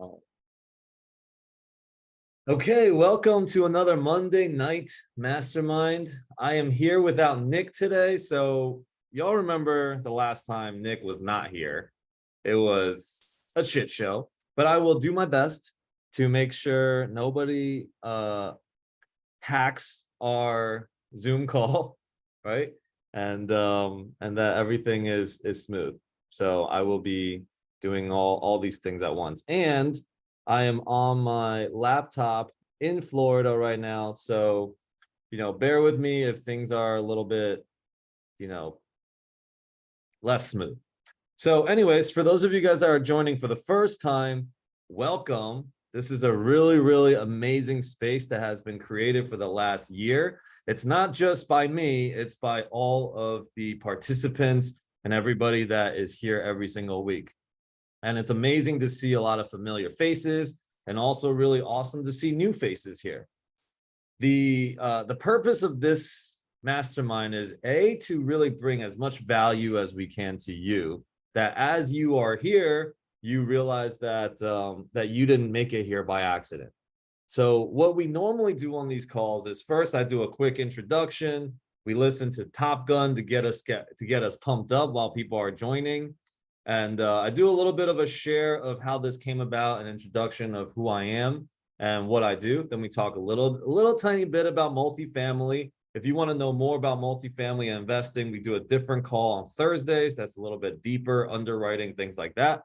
Oh. Okay, welcome to another Monday night mastermind. I am here without Nick today. So y'all remember the last time Nick was not here. It was a shit show, but I will do my best to make sure nobody hacks our Zoom call, right? And that everything is smooth. So I will be doing all these things at once. And I am on my laptop in Florida right now. So, bear with me if things are a little bit, you know, less smooth. So anyways, for those of you guys that are joining for the first time, welcome. This is a really, really amazing space that has been created for the last year. It's not just by me, it's by all of the participants and everybody that is here every single week. And it's amazing to see a lot of familiar faces and also really awesome to see new faces here. The purpose of this mastermind is to really bring as much value as we can to you, that as you are here, you realize that that you didn't make it here by accident. So what we normally do on these calls is first I do a quick introduction. We listen to Top Gun to get us pumped up while people are joining. And I do a little bit of a share of how this came about, an introduction of who I am and what I do. Then we talk a little tiny bit about multifamily. If you want to know more about multifamily investing, we do a different call on Thursdays. That's a little bit deeper, underwriting, things like that.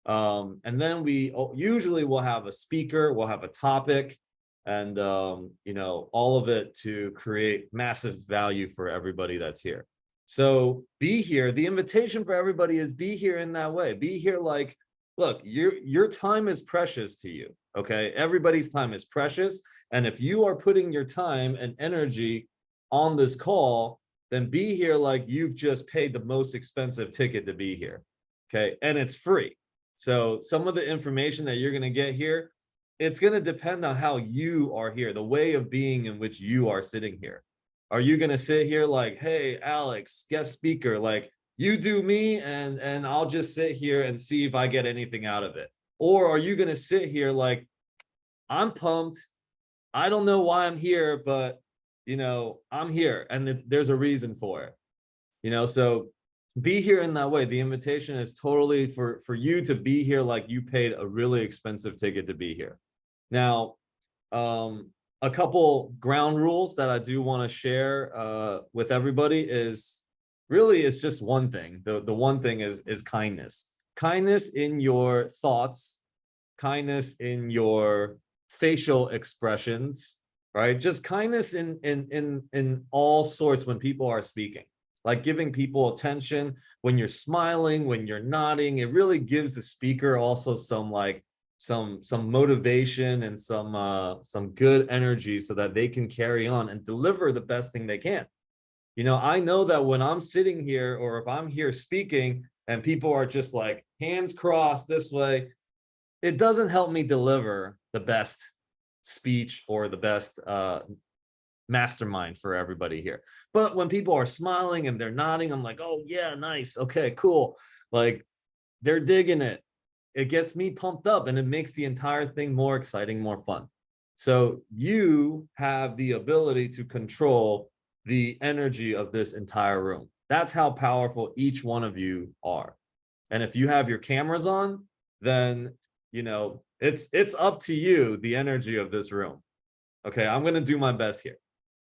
And then we usually will have a speaker, we'll have a topic, and all of it to create massive value for everybody that's here. So be here. The invitation for everybody is be here in that way. Be here like, look, your time is precious to you, okay? Everybody's time is precious. And if you are putting your time and energy on this call, then be here like you've just paid the most expensive ticket to be here, okay? And it's free. So some of the information that you're going to get here, it's going to depend on how you are here, the way of being in which you are sitting here. Are you going to sit here like, hey, Alex, guest speaker, like you do me and I'll just sit here and see if I get anything out of it? Or are you going to sit here like, I'm pumped. I don't know why I'm here, but, I'm here and there's a reason for it. So be here in that way. The invitation is totally for you to be here like you paid a really expensive ticket to be here. Now, a couple ground rules that I do want to share with everybody is really it's just one thing. The one thing is kindness. Kindness in your thoughts, kindness in your facial expressions, right? Just kindness in all sorts when people are speaking. Like giving people attention when you're smiling, when you're nodding, it really gives the speaker also some motivation and some good energy so that they can carry on and deliver the best thing they can. I know that when I'm sitting here or if I'm here speaking and people are just like hands crossed this way, it doesn't help me deliver the best speech or the best mastermind for everybody here. But when people are smiling and they're nodding, I'm like, oh yeah, nice, okay, cool. Like they're digging it. It gets me pumped up and it makes the entire thing more exciting, more fun. So you have the ability to control the energy of this entire room. That's how powerful each one of you are. And if you have your cameras on, then it's up to you, the energy of this room. Okay, I'm going to do my best here.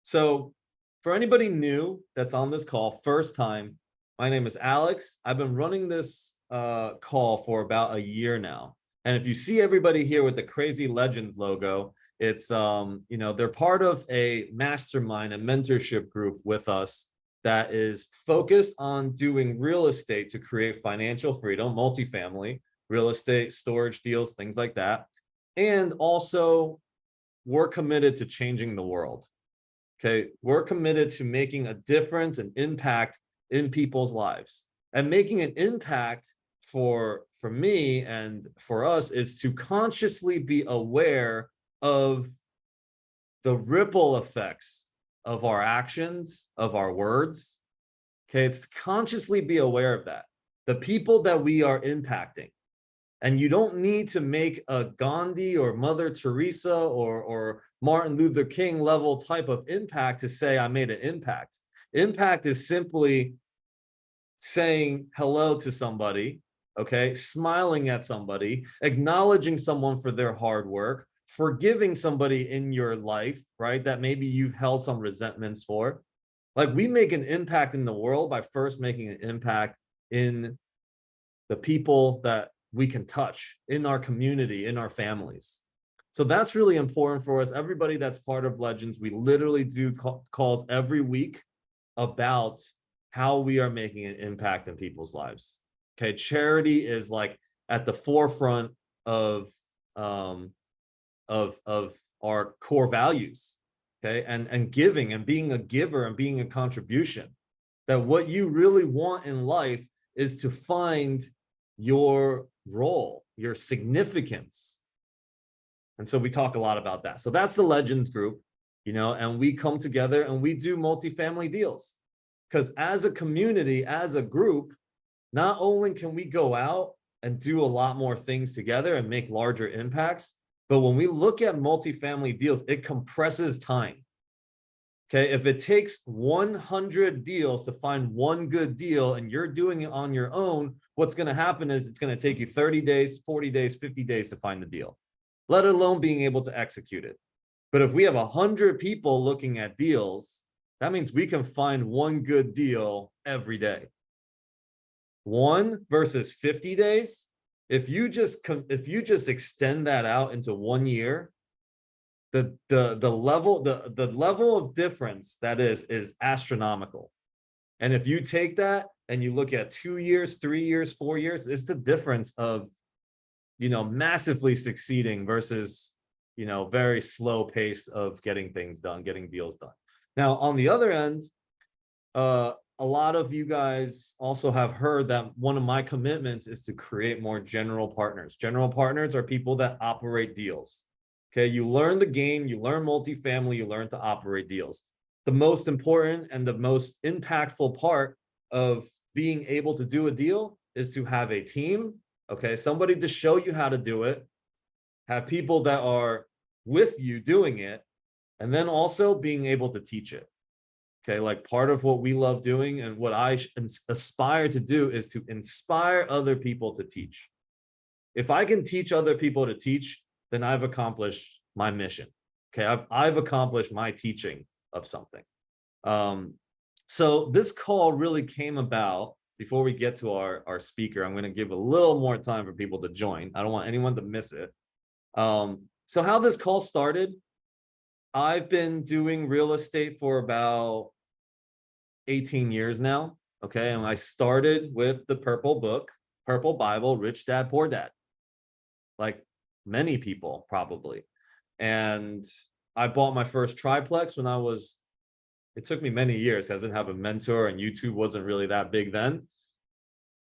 So for anybody new that's on this call, first time, my name is Alex. I've been running this call for about a year now. And if you see everybody here with the Crazy Legends logo, it's, they're part of a mastermind, a mentorship group with us that is focused on doing real estate to create financial freedom, multifamily, real estate, storage deals, things like that. And also, we're committed to changing the world. Okay, we're committed to making a difference and impact in people's lives. And making an impact for me and for us is to consciously be aware of the ripple effects of our actions, of our words. Okay, it's to consciously be aware of that. The people that we are impacting. And you don't need to make a Gandhi or Mother Teresa or Martin Luther King level type of impact to say I made an impact. Impact is simply saying hello to somebody, okay, smiling at somebody, acknowledging someone for their hard work, forgiving somebody in your life, right, that maybe you've held some resentments for. Like, we make an impact in the world by first making an impact in the people that we can touch in our community, in our families. So that's really important for us. Everybody that's part of Legends, we literally do calls every week about how we are making an impact in people's lives. Okay, charity is like at the forefront of our core values. Okay, and giving and being a giver and being a contribution. That what you really want in life is to find your role, your significance. And so we talk a lot about that. So that's the Legends group, you know, and we come together and we do multifamily deals. Because as a community, as a group, not only can we go out and do a lot more things together and make larger impacts, but when we look at multifamily deals, it compresses time. Okay, if it takes 100 deals to find one good deal and you're doing it on your own, what's going to happen is it's going to take you 30 days, 40 days, 50 days to find the deal, let alone being able to execute it. But if we have 100 people looking at deals, that means we can find one good deal every day. 1 versus 50 days. If you just extend that out into 1 year, the level of difference that is astronomical. And if you take that and you look at 2 years, 3 years, 4 years, it's the difference of, you know, massively succeeding versus, you know, very slow pace of getting things done, getting deals done. Now, on the other end, a lot of you guys also have heard that one of my commitments is to create more general partners. General partners are people that operate deals. Okay, you learn the game, you learn multifamily, you learn to operate deals. The most important and the most impactful part of being able to do a deal is to have a team, okay, somebody to show you how to do it, have people that are with you doing it, and then also being able to teach it. Okay, like part of what we love doing and what I aspire to do is to inspire other people to teach. If I can teach other people to teach, then I've accomplished my mission. Okay, I've accomplished my teaching of something. So this call really came about. Before we get to our speaker, I'm going to give a little more time for people to join. I don't want anyone to miss it. So how this call started, I've been doing real estate for about 18 years now. Okay, and I started with the Purple Book, Purple Bible, Rich Dad, Poor Dad, like many people probably. And I bought my first triplex when it took me many years. I didn't have a mentor and YouTube wasn't really that big then.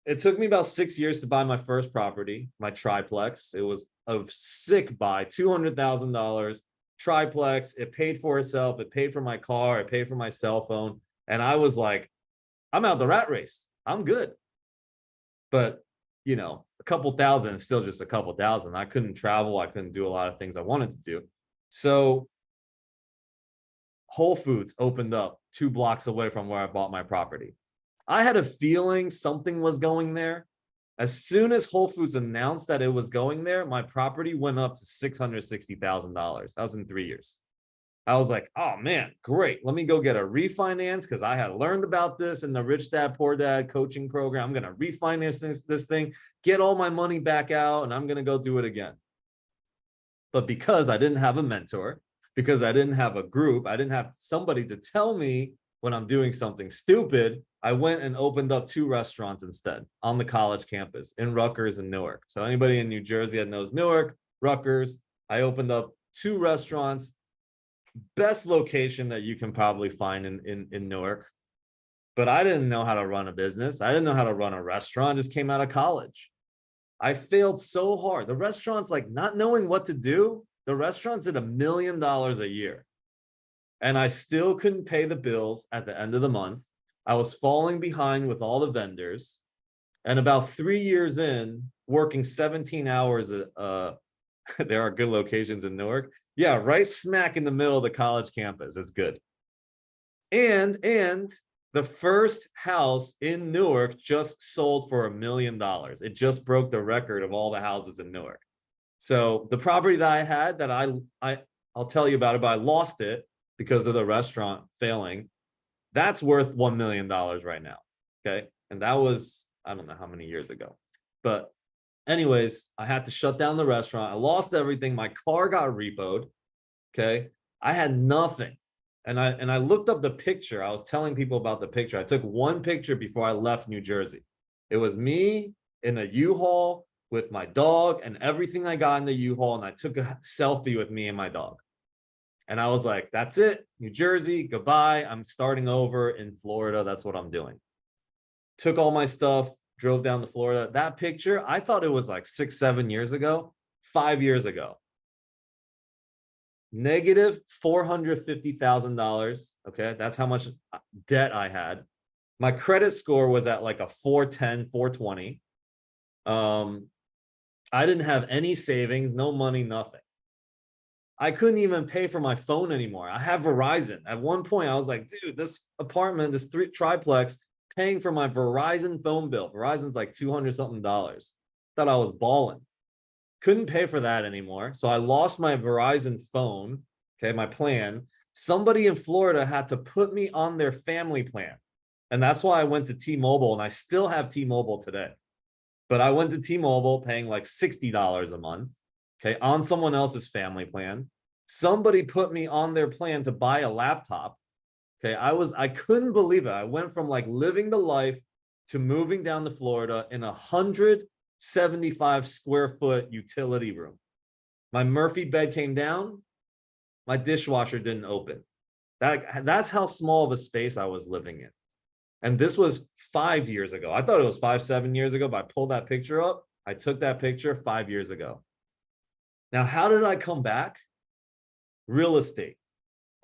It took me about 6 years to buy my first property, my triplex. It was a sick buy, $200,000 triplex. It paid for itself. It paid for my car. It paid for my cell phone. And I was like, I'm out the rat race. I'm good. But, you know, a couple thousand is still just a couple thousand. I couldn't travel. I couldn't do a lot of things I wanted to do. So Whole Foods opened up 2 blocks away from where I bought my property. I had a feeling something was going there. As soon as Whole Foods announced that it was going there, my property went up to $660,000. That was in 3 years. I was like, oh man, great. Let me go get a refinance because I had learned about this in the Rich Dad, Poor Dad coaching program. I'm going to refinance this thing, get all my money back out, and I'm going to go do it again. But because I didn't have a mentor, because I didn't have a group, I didn't have somebody to tell me when I'm doing something stupid, I went and opened up 2 restaurants instead on the college campus in Rutgers and Newark. So anybody in New Jersey that knows Newark, Rutgers, I opened up 2 restaurants, best location that you can probably find in Newark. But I didn't know how to run a business. I didn't know how to run a restaurant. I just came out of college. I failed so hard. The restaurants, like not knowing what to do, the restaurants did $1 million a year. And I still couldn't pay the bills at the end of the month. I was falling behind with all the vendors. And about 3 years in, working 17 hours. There are good locations in Newark. Yeah, right smack in the middle of the college campus. It's good. And the first house in Newark just sold for $1 million. It just broke the record of all the houses in Newark. So the property that I had that I'll tell you about it, but I lost it because of the restaurant failing. That's worth $1 million right now. Okay. And that was, I don't know how many years ago. But anyways, I had to shut down the restaurant. I lost everything. My car got repoed. Okay. I had nothing. And I looked up the picture. I was telling people about the picture. I took one picture before I left New Jersey. It was me in a U-Haul with my dog and everything I got in the U-Haul. And I took a selfie with me and my dog. And I was like, that's it. New Jersey, goodbye. I'm starting over in Florida. That's what I'm doing. Took all my stuff, drove down to Florida. That picture, I thought it was like 6, 7 years ago, 5 years ago. Negative $450,000. Okay. That's how much debt I had. My credit score was at like a 410, 420. I didn't have any savings, no money, nothing. I couldn't even pay for my phone anymore. I have Verizon. At one point, I was like, dude, this apartment, this triplex, paying for my Verizon phone bill. Verizon's like $200 something. Thought I was balling. Couldn't pay for that anymore. So I lost my Verizon phone, okay, my plan. Somebody in Florida had to put me on their family plan. And that's why I went to T-Mobile, and I still have T-Mobile today. But I went to T-Mobile paying like $60 a month, okay, on someone else's family plan. Somebody put me on their plan to buy a laptop. Okay, I couldn't believe it. I went from like living the life to moving down to Florida in 175 square foot utility room. My Murphy bed came down. My dishwasher didn't open. That's how small of a space I was living in. And this was 5 years ago. I thought it was 5, 7 years ago, but I pulled that picture up. I took that picture 5 years ago. Now, how did I come back? Real estate.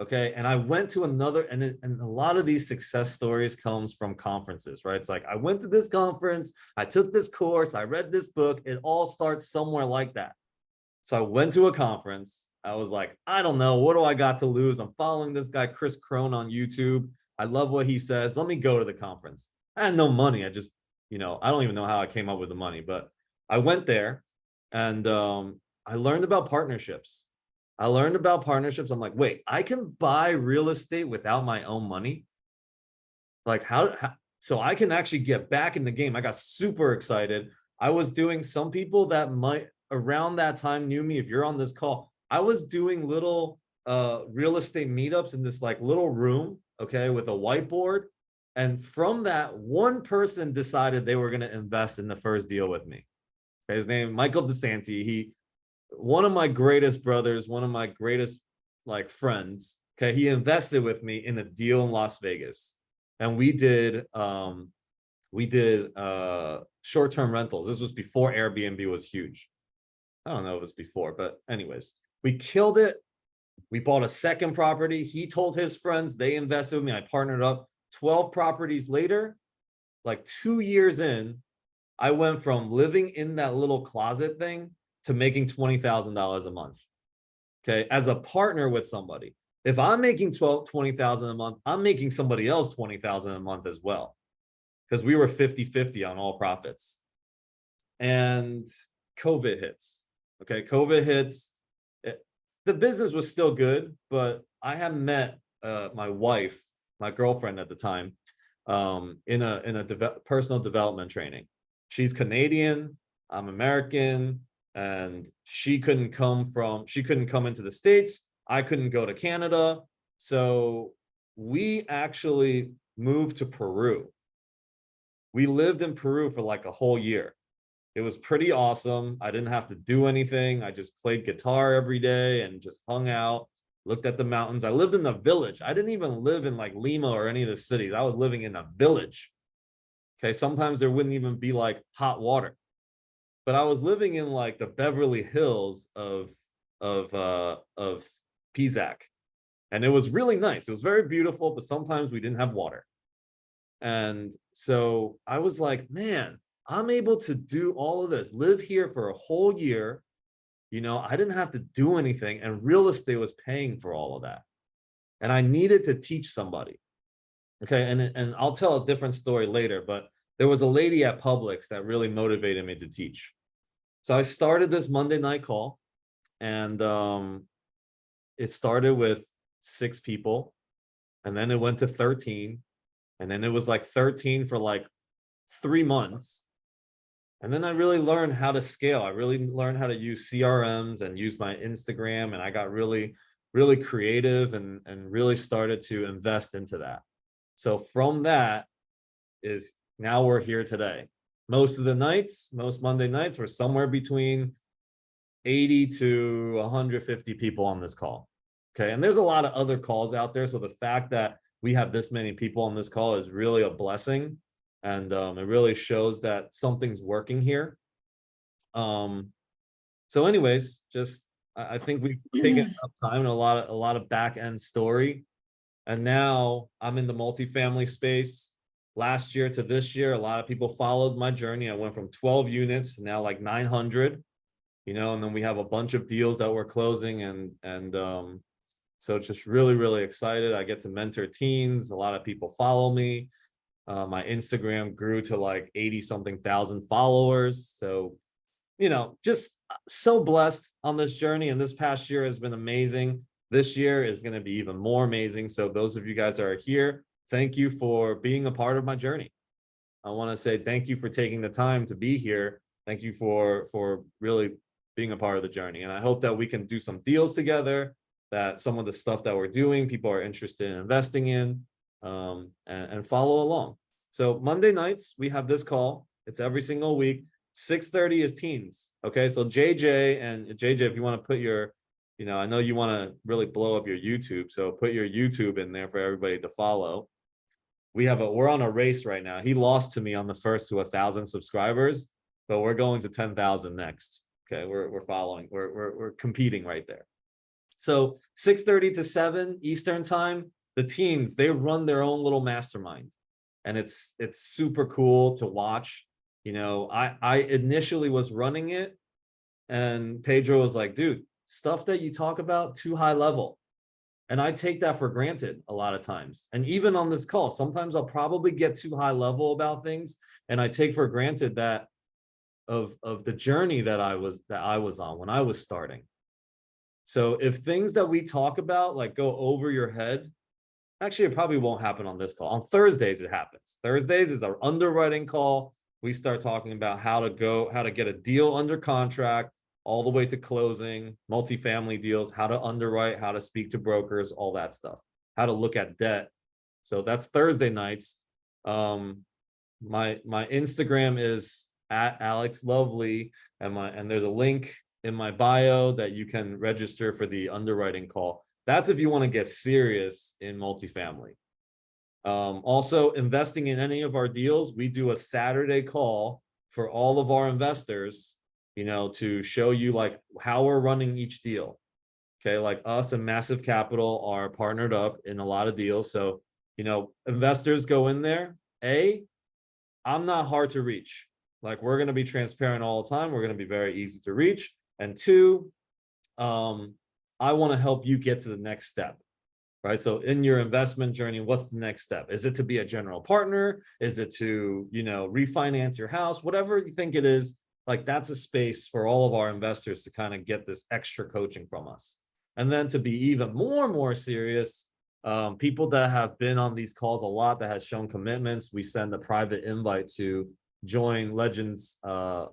Okay. And I went to another, and a lot of these success stories comes from conferences, right? It's like, I went to this conference, I took this course, I read this book. It all starts somewhere like that. So I went to a conference. I was like, I don't know. What do I got to lose? I'm following this guy, Chris Crone, on YouTube. I love what he says. Let me go to the conference. I had no money. I just, I don't even know how I came up with the money, but I went there and I learned about partnerships. I'm like, wait, I can buy real estate without my own money? Like how so I can actually get back in the game. I got super excited. I was doing, some people that might around that time knew me, if you're on this call, I was doing little real estate meetups in this like little room, okay, with a whiteboard. And from that, one person decided they were going to invest in the first deal with me. Okay, his name, Michael DeSanti. One of my greatest brothers, one of my greatest like friends. Okay, he invested with me in a deal in Las Vegas, and we did short-term rentals. This was before Airbnb was huge. I don't know if it was before, but anyways, we killed it. We bought a second property. He told his friends, they invested with me. I partnered up. 12 properties later, like 2 years in, I went from living in that little closet thing to making $20,000 a month. Okay, as a partner with somebody. If I'm making $20,000 a month, I'm making somebody else $20,000 a month as well, because we were 50-50 on all profits. And COVID hits. Okay, COVID hits. The business was still good, but I had met my wife, my girlfriend at the time, in a personal development training. She's Canadian, I'm American, and she couldn't come into the States. I couldn't go to Canada. So we actually moved to Peru. We lived in Peru for like a whole year. It was pretty awesome. I didn't have to do anything. I just played guitar every day and just hung out, looked at the mountains. I lived in a village. I didn't even live in like Lima or any of the cities. I was living in a village. Okay, sometimes there wouldn't even be like hot water. But I was living in like the Beverly Hills of Pisac. And it was really nice. It was very beautiful, but sometimes we didn't have water. And so I was like, man, I'm able to do all of this, live here for a whole year. I didn't have to do anything, and real estate was paying for all of that. And I needed to teach somebody. Okay. And I'll tell a different story later, but there was a lady at Publix that really motivated me to teach. So I started this Monday night call, and it started with 6 people, and then it went to 13, and then it was like 13 for like 3 months. And then I really learned how to scale. I really learned how to use CRMs and use my Instagram, and I got really, really creative and really started to invest into that. So from that is now we're here today. Most Monday nights, we're somewhere between 80 to 150 people on this call. Okay. And there's a lot of other calls out there. So the fact that we have this many people on this call is really a blessing. And it really shows that something's working here. So anyways, I think we've taken up time and a lot of back end story. And now I'm in the multifamily space. Last year to this year, a lot of people followed my journey. I went from 12 units to now like 900, and then we have a bunch of deals that we're closing, and so it's just really, really excited. I get to mentor teens. A lot of people follow me. My Instagram grew to like 80 something thousand followers. So, just so blessed on this journey. And this past year has been amazing. This year is going to be even more amazing. So those of you guys that are here, thank you for being a part of my journey. I want to say thank you for taking the time to be here. Thank you for really being a part of the journey. And I hope that we can do some deals together, that some of the stuff that we're doing, people are interested in investing in, and follow along. So Monday nights, we have this call. It's every single week. 6:30 is teens. Okay. So JJ, if you want to put your, I know you want to really blow up your YouTube. So put your YouTube in there for everybody to follow. We're on a race right now. He lost to me on the first to 1,000 subscribers, but we're going to 10,000 next. Okay. We're following, we're competing right there. So 6:30 to 7 Eastern time, the teens, they run their own little mastermind, and it's super cool to watch. I initially was running it, and Pedro was like, dude, stuff that you talk about too high level. And I take that for granted a lot of times. And even on this call, sometimes I'll probably get too high level about things, and I take for granted that of the journey that I was on when I was starting. So if things that we talk about like go over your head, actually it probably won't happen on this call. On Thursdays it happens. Thursdays is our underwriting call. We start talking about how to get a deal under contract all the way to closing, multifamily deals, how to underwrite, how to speak to brokers, all that stuff, how to look at debt. So that's Thursday nights. My Instagram is at Alex Lovely, and there's a link in my bio that you can register for the underwriting call. That's if you want to get serious in multifamily. Also, investing in any of our deals, we do a Saturday call for all of our investors, to show you like how we're running each deal. Okay, like us and Massive Capital are partnered up in a lot of deals. So, investors go in there. I'm not hard to reach. Like, we're going to be transparent all the time. We're going to be very easy to reach. And 2, I want to help you get to the next step, right? So in your investment journey, what's the next step? Is it to be a general partner? Is it to, refinance your house? Whatever you think it is, like that's a space for all of our investors to kind of get this extra coaching from us. And then to be even more serious, people that have been on these calls a lot, that has shown commitments, we send a private invite to join Legends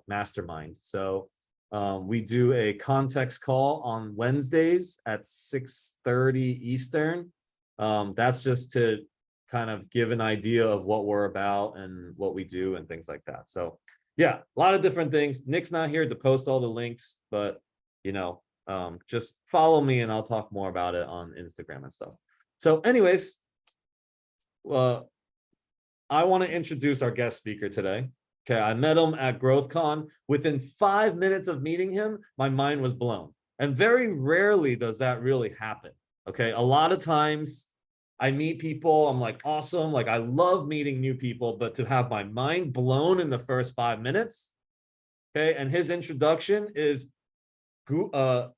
Mastermind. So we do a context call on Wednesdays at 6:30 Eastern. That's just to kind of give an idea of what we're about and what we do and things like that. So yeah, a lot of different things. Nick's not here to post all the links, but just follow me and I'll talk more about it on Instagram and stuff. So anyways, I want to introduce our guest speaker today. Okay, I met him at GrowthCon. Within 5 minutes of meeting him, my mind was blown. And very rarely does that really happen. Okay, a lot of times I meet people, I'm like, awesome. Like, I love meeting new people, but to have my mind blown in the first 5 minutes. Okay. And his introduction is Google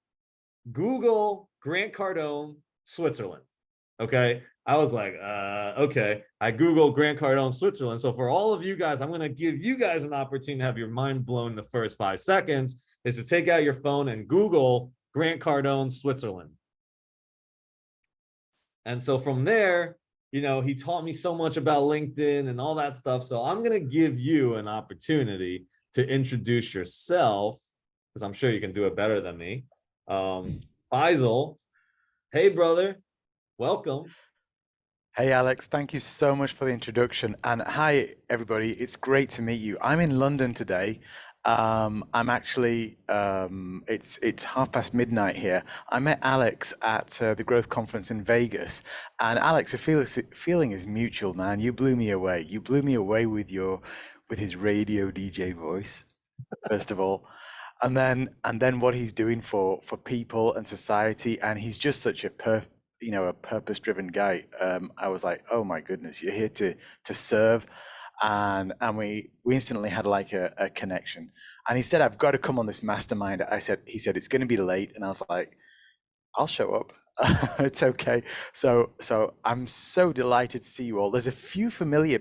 Grant Cardone, Switzerland. Okay. I was like, okay. I Googled Grant Cardone, Switzerland. So for all of you guys, I'm going to give you guys an opportunity to have your mind blown in the first 5 seconds, is to take out your phone and Google Grant Cardone, Switzerland. And so from there, he taught me so much about LinkedIn and all that stuff. So I'm going to give you an opportunity to introduce yourself, because I'm sure you can do it better than me. Faisal, hey, brother, welcome. Hey Alex, thank you so much for the introduction. And hi everybody, it's great to meet you. I'm in London today. I'm actually it's midnight here. I met Alex at the Growth Conference in Vegas, and Alex, the feeling is mutual, man. You blew me away. You blew me away with his radio DJ voice, first of all, and then what he's doing for people and society, and he's just such a purpose-driven guy. I was like, oh my goodness, you're here to serve, and we instantly had like a connection. And he said, I've got to come on this mastermind. He said it's going to be late, and I was like, I'll show up. It's okay. So I'm so delighted to see you all. There's a few familiar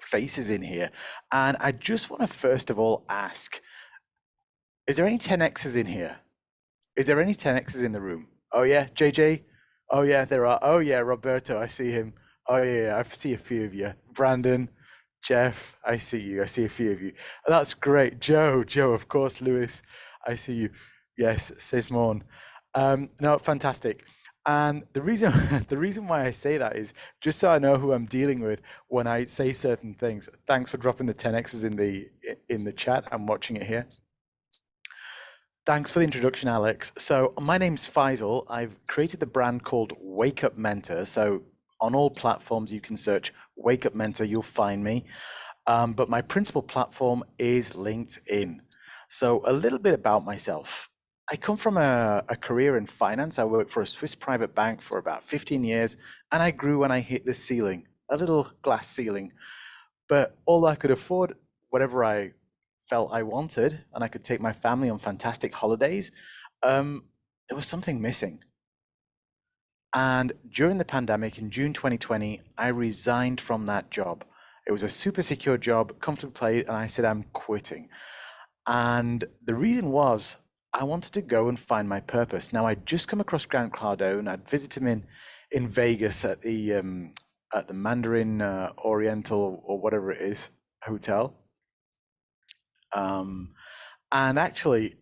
faces in here, and I just want to first of all ask, is there any 10Xs in here? Is there any 10Xs in the room? Oh yeah, JJ? Oh yeah, there are. Oh yeah, Roberto, I see him. Oh yeah, I see a few of you. Brandon, Jeff, I see you. I see a few of you. That's great. Joe, of course, Lewis, I see you. Yes, Sismon. No, fantastic. And the reason the reason why I say that is just so I know who I'm dealing with when I say certain things. Thanks for dropping the 10Xs in the chat. I'm watching it here. Thanks for the introduction, Alex. So my name's Faisal. I've created the brand called Wake Up Mentor. So on all platforms, you can search Wake Up Mentor, you'll find me. But my principal platform is LinkedIn. So a little bit about myself. I come from a career in finance. I worked for a Swiss private bank for about 15 years, and I grew when I hit the ceiling, a little glass ceiling. But all I could afford, whatever I felt I wanted, and I could take my family on fantastic holidays, there was something missing. And during the pandemic in June 2020, I resigned from that job. It was a super secure job, comfortably paid, and I said, I'm quitting. And the reason was I wanted to go and find my purpose. Now, I'd just come across Grant Cardone. I'd visited him in Vegas at the Mandarin Oriental or whatever it is hotel. And actually,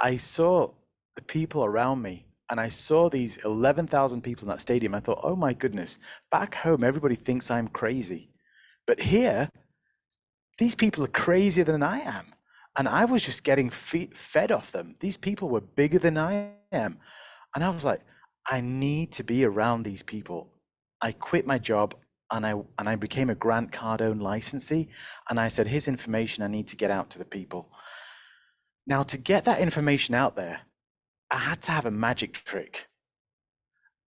I saw the people around me, and I saw these 11,000 people in that stadium. I thought, oh my goodness, back home, everybody thinks I'm crazy. But here, these people are crazier than I am. And I was just getting fed off them. These people were bigger than I am. And I was like, I need to be around these people. I quit my job and I became a Grant Cardone licensee. And I said, here's information I need to get out to the people. Now, to get that information out there, I had to have a magic trick.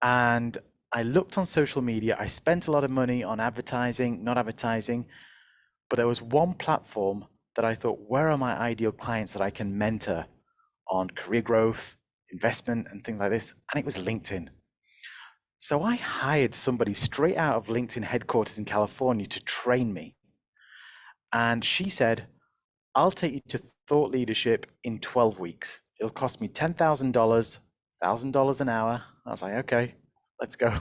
And I looked on social media. I spent a lot of money on advertising, not advertising, but there was one platform that I thought, where are my ideal clients that I can mentor on career growth, investment, and things like this? And it was LinkedIn. So I hired somebody straight out of LinkedIn headquarters in California to train me. And she said, I'll take you to thought leadership in 12 weeks. It'll cost me $10,000, $1,000 an hour. I was like, okay, let's go.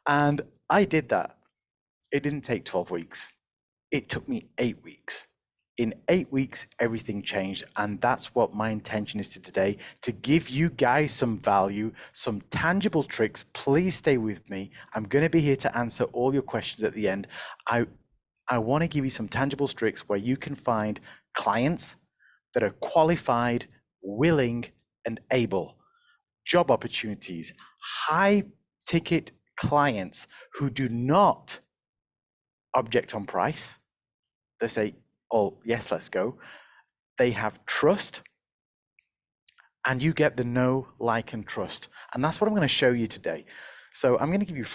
And I did that. It didn't take 12 weeks. It took me 8 weeks. In 8 weeks, everything changed. And that's what my intention is today, to give you guys some value, some tangible tricks. Please stay with me. I'm going to be here to answer all your questions at the end. I want to give you some tangible tricks where you can find clients that are qualified, willing, and able. Job opportunities, high ticket clients who do not object on price. They say, oh, yes, let's go. They have trust, and you get the know, like, and trust. And that's what I'm going to show you today. So I'm going to give you,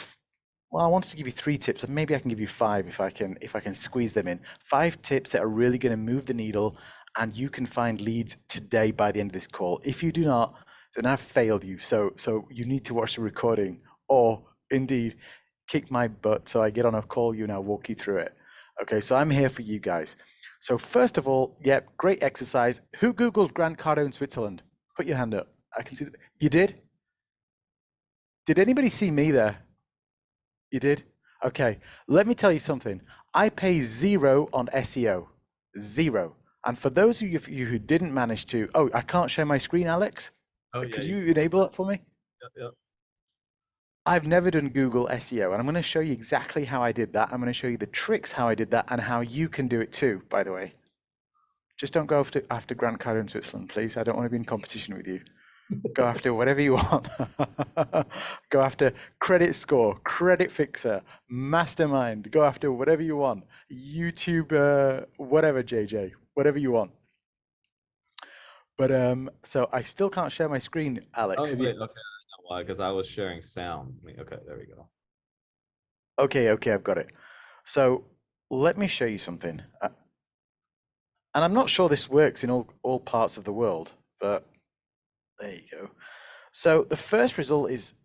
well, I wanted to give you 3 tips, and maybe I can give you 5 if I can squeeze them in. 5 tips that are really going to move the needle, and you can find leads today by the end of this call. If you do not, then I've failed you. So you need to watch the recording, or indeed kick my butt so I get on a call you and I'll walk you through it. Okay, so I'm here for you guys. So first of all, yep, great exercise. Who Googled Grant Cardone in Switzerland? Put your hand up. I can see. You did? Did anybody see me there? You did? Okay, let me tell you something. I pay 0 on SEO. 0. And for those of you who didn't manage to, oh, I can't share my screen, Alex. Oh yeah. Could you enable it for me? Yep. I've never done Google SEO, and I'm going to show you exactly how I did that. I'm going to show you the tricks how I did that and how you can do it too, by the way. Just don't go after Grant Cardone in Switzerland, please. I don't want to be in competition with you. Go after whatever you want. Go after credit score, credit fixer, mastermind. Go after whatever you want. YouTube, whatever, JJ, whatever you want. But so I still can't share my screen, Alex. Oh, wait, okay. I know why, because I was sharing sound. Okay, there we go. Okay, I've got it. So let me show you something. And I'm not sure this works in all parts of the world, but there you go. So the first result is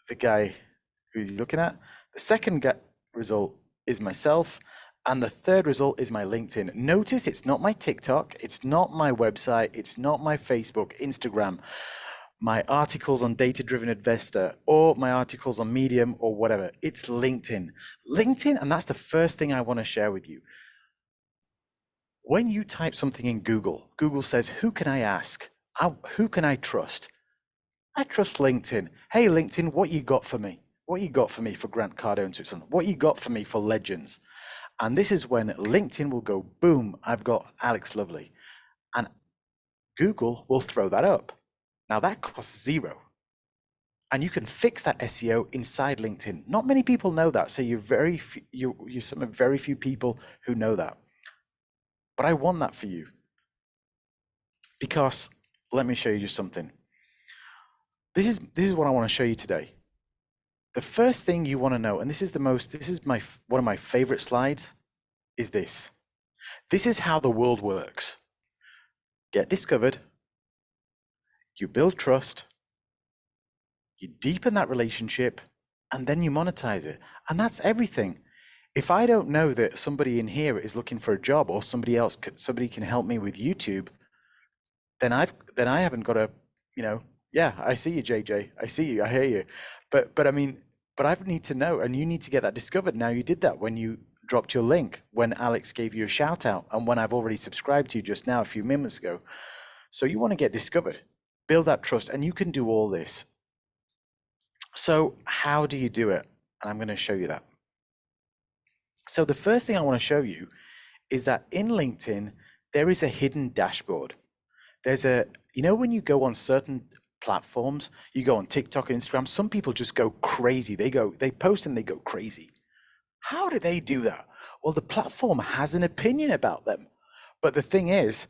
the guy who you're looking at. The second result is myself. And the third result is my LinkedIn. Notice it's not my TikTok, it's not my website, it's not my Facebook, Instagram, my articles on Data-Driven Investor, or my articles on Medium or whatever. It's LinkedIn. LinkedIn, and that's the first thing I want to share with you. When you type something in Google, Google says, who can I ask? Who can I trust? I trust LinkedIn. Hey, LinkedIn, what you got for me? What you got for me for Grant Cardone in Switzerland? What you got for me for Legends? And this is when LinkedIn will go, boom, I've got Alex Lovely. And Google will throw that up. Now that costs 0. And you can fix that SEO inside LinkedIn. Not many people know that. So you're some of very few people who know that. But I want that for you. Because let me show you just something. This is what I want to show you today. The first thing you want to know, and this is one of my favorite slides, is this. This is how the world works. Get discovered, you build trust, you deepen that relationship, and then you monetize it. And that's everything. If I don't know that somebody in here is looking for a job, or somebody can help me with YouTube, then I haven't got a, yeah, I see you, JJ. I see you. I hear you. But I mean, I need to know, and you need to get that discovered. Now, you did that when you dropped your link, when Alex gave you a shout out, and when I've already subscribed to you just now a few minutes ago. So you want to get discovered, build that trust, and you can do all this. So how do you do it? And I'm going to show you that. So the first thing I want to show you is that in LinkedIn, there is a hidden dashboard. There's when you go on certain platforms, you go on TikTok and Instagram, some people just go crazy. They post and they go crazy. How do they do that? Well, the platform has an opinion about them. But the thing is,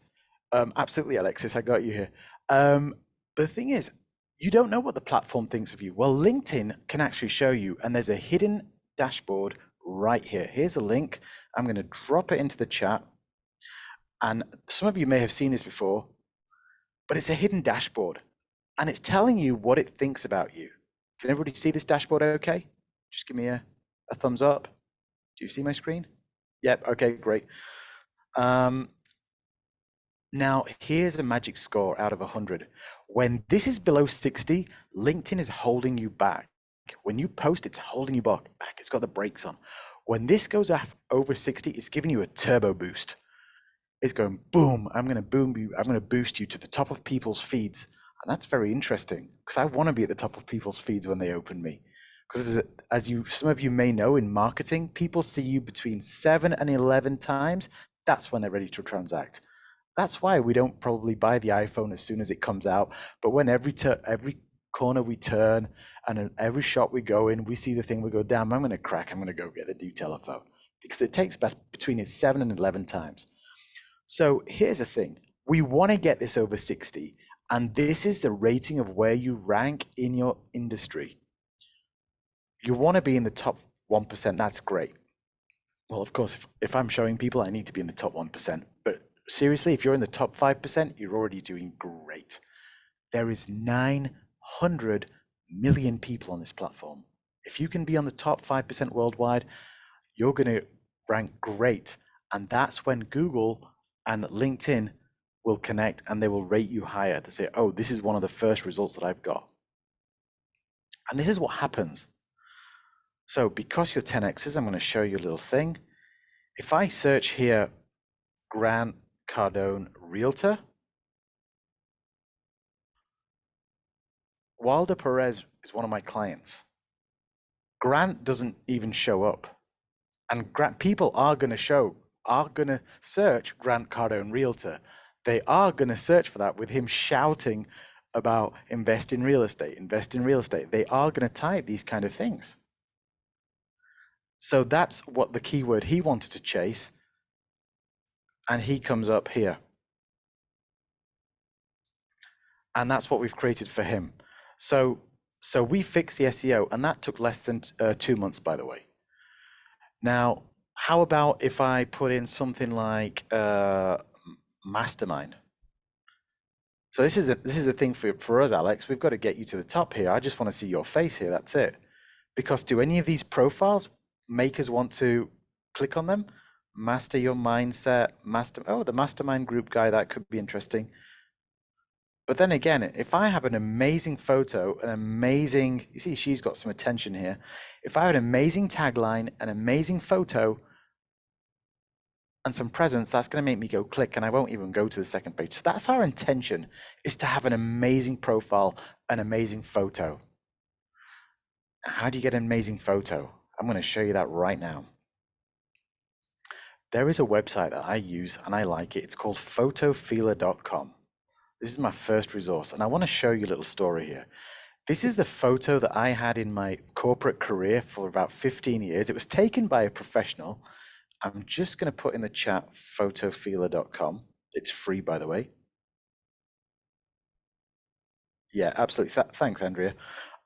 absolutely, Alexis, I got you here. But the thing is, you don't know what the platform thinks of you. Well, LinkedIn can actually show you, and there's a hidden dashboard right here. Here's a link. I'm going to drop it into the chat. And some of you may have seen this before, but it's a hidden dashboard. And it's telling you what it thinks about you. Can everybody see this dashboard okay? Just give me a thumbs up. Do you see my screen? Yep, okay, great. Now, here's a magic score out of 100. When this is below 60, LinkedIn is holding you back. When you post, it's holding you back. It's got the brakes on. When this goes over 60, it's giving you a turbo boost. It's going, boom, I'm going to boom you. I'm going to boost you to the top of people's feeds. And that's very interesting because I want to be at the top of people's feeds when they open me. Because some of you may know, in marketing, people see you between 7 and 11 times. That's when they're ready to transact. That's why we don't probably buy the iPhone as soon as it comes out. But when every corner we turn and every shop we go in, we see the thing, we go, damn, I'm going to crack. I'm going to go get the new telephone. Because it takes between 7 and 11 times. So here's the thing. We want to get this over 60. And this is the rating of where you rank in your industry. You want to be in the top 1%. That's great. Well, of course, if I'm showing people, I need to be in the top 1%. But seriously, if you're in the top 5%, you're already doing great. There is 900 million people on this platform. If you can be on the top 5% worldwide, you're going to rank great. And that's when Google and LinkedIn will connect and they will rate you higher. They say, oh, this is one of the first results that I've got. And this is what happens. So because you're 10Xs, I'm going to show you a little thing. If I search here, Grant Cardone Realtor, Wilder Perez is one of my clients. Grant doesn't even show up. And people are going to search Grant Cardone Realtor. They are going to search for that with him shouting about invest in real estate, invest in real estate. They are going to type these kind of things. So that's what the keyword he wanted to chase. And he comes up here. And that's what we've created for him. So we fixed the SEO, and that took less than 2 months, by the way. Now, how about if I put in something like Mastermind? So this is the thing for us, Alex. We've got to get you to the top here. I just want to see your face here. That's it. Because do any of these profiles make us want to click on them? Master your mindset, the Mastermind group guy, that could be interesting. But then again, if I have an amazing photo, you see, she's got some attention here. If I have an amazing tagline, an amazing photo, and some presence, that's going to make me go click, and I won't even go to the second page. So that's our intention, is to have an amazing profile, an amazing photo. How do you get an amazing photo? I'm going to show you that right now. There is a website that I use and I like it. It's called photofeeler.com. This is my first resource, and I want to show you a little story here. This is the photo that I had in my corporate career for about 15 years. It was taken by a professional. I'm just going to put in the chat photofeeler.com. It's free, by the way. Yeah, absolutely. Thanks, Andrea.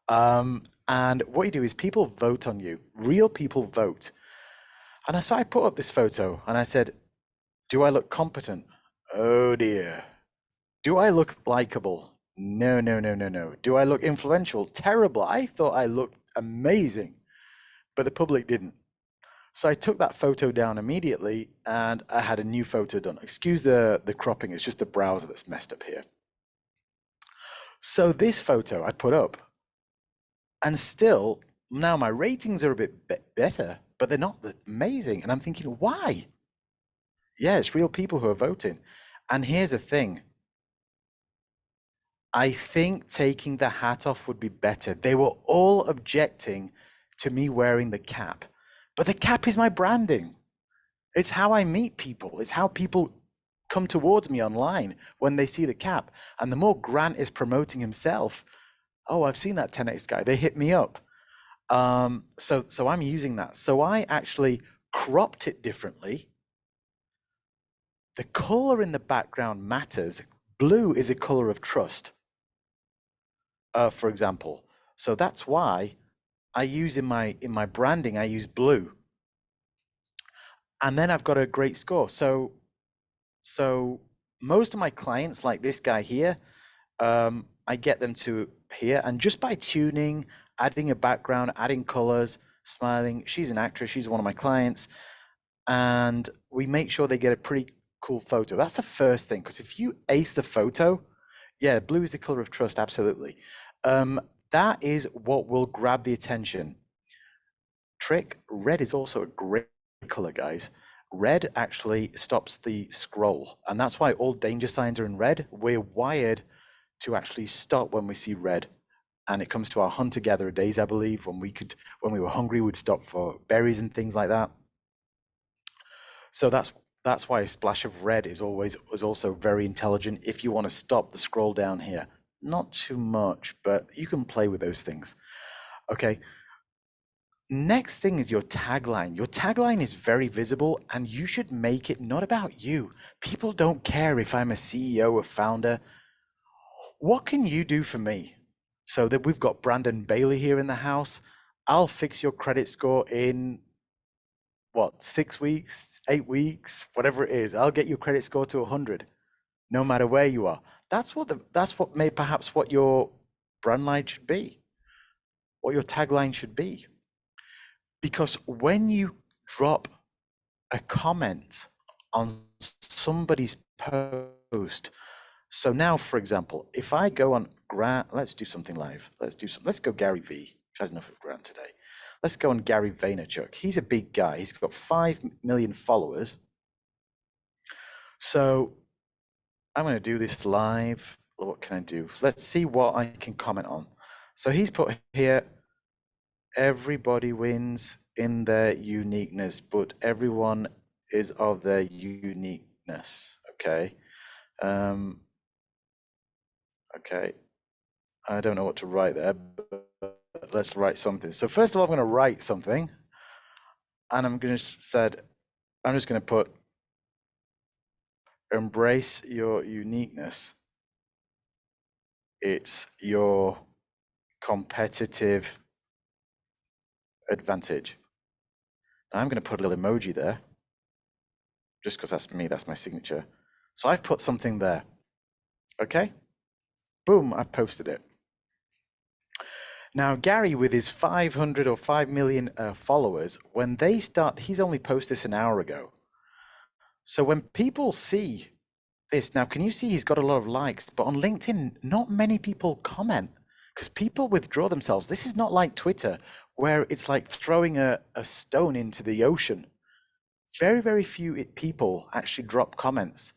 And what you do is people vote on you. Real people vote. And so I put up this photo and I said, do I look competent? Oh dear. Do I look likable? No, no, no, no, no. Do I look influential? Terrible. I thought I looked amazing, but the public didn't. So I took that photo down immediately and I had a new photo done. Excuse the cropping, it's just the browser that's messed up here. So this photo I put up, and still now my ratings are a bit better, but they're not amazing. And I'm thinking, why? Yeah, it's real people who are voting. And here's the thing. I think taking the hat off would be better. They were all objecting to me wearing the cap, but the cap is my branding. It's how I meet people. It's how people come towards me online when they see the cap. And the more Grant is promoting himself, oh, I've seen that 10X guy, they hit me up. So I'm using that. So I actually cropped it differently. The color in the background matters. Blue is a color of trust, for example. So that's why I use in my branding, I use blue. And then I've got a great score. So most of my clients, like this guy here, I get them to here, and just by tuning, adding a background, adding colors, smiling. She's an actress. She's one of my clients, and we make sure they get a pretty cool photo. That's the first thing, because if you ace the photo, yeah, blue is the color of trust, absolutely. That is what will grab the attention. Trick, red is also a great color, guys. Red actually stops the scroll, and that's why all danger signs are in red. We're wired to actually stop when we see red. And it comes to our hunter-gatherer days, I believe, when we were hungry, we'd stop for berries and things like that. So that's why a splash of red is also very intelligent if you want to stop the scroll down here. Not too much, but you can play with those things. Okay. Next thing is your tagline. Your tagline is very visible, and you should make it not about you. People don't care if I'm a CEO or founder. What can you do for me? So that we've got Brandon Bailey here in the house. I'll fix your credit score in what, 6 weeks, 8 weeks, whatever it is. I'll get your credit score to 100, no matter where you are. That's what may perhaps what your brand line should be, what your tagline should be. Because when you drop a comment on somebody's post, so now, for example, if I go on Grant, let's do something live. Let's go Gary V. I've had enough of Grant today. Let's go on Gary Vaynerchuk. He's a big guy. He's got 5 million followers. So I'm going to do this live. What can I do? Let's see what I can comment on. So he's put here, everybody wins in their uniqueness, but everyone is of their uniqueness. Okay. Okay. I don't know what to write there, but let's write something. So first of all, I'm going to write something, and I'm just going to put embrace your uniqueness. It's your competitive advantage. And I'm going to put a little emoji there, just because that's me, that's my signature. So I've put something there. Okay. Boom, I posted it. Now, Gary, with his 500 or 5 million followers, when they start, he's only posted this an hour ago. So when people see this, now, can you see he's got a lot of likes, but on LinkedIn, not many people comment because people withdraw themselves. This is not like Twitter, where it's like throwing a stone into the ocean. Very, very few people actually drop comments.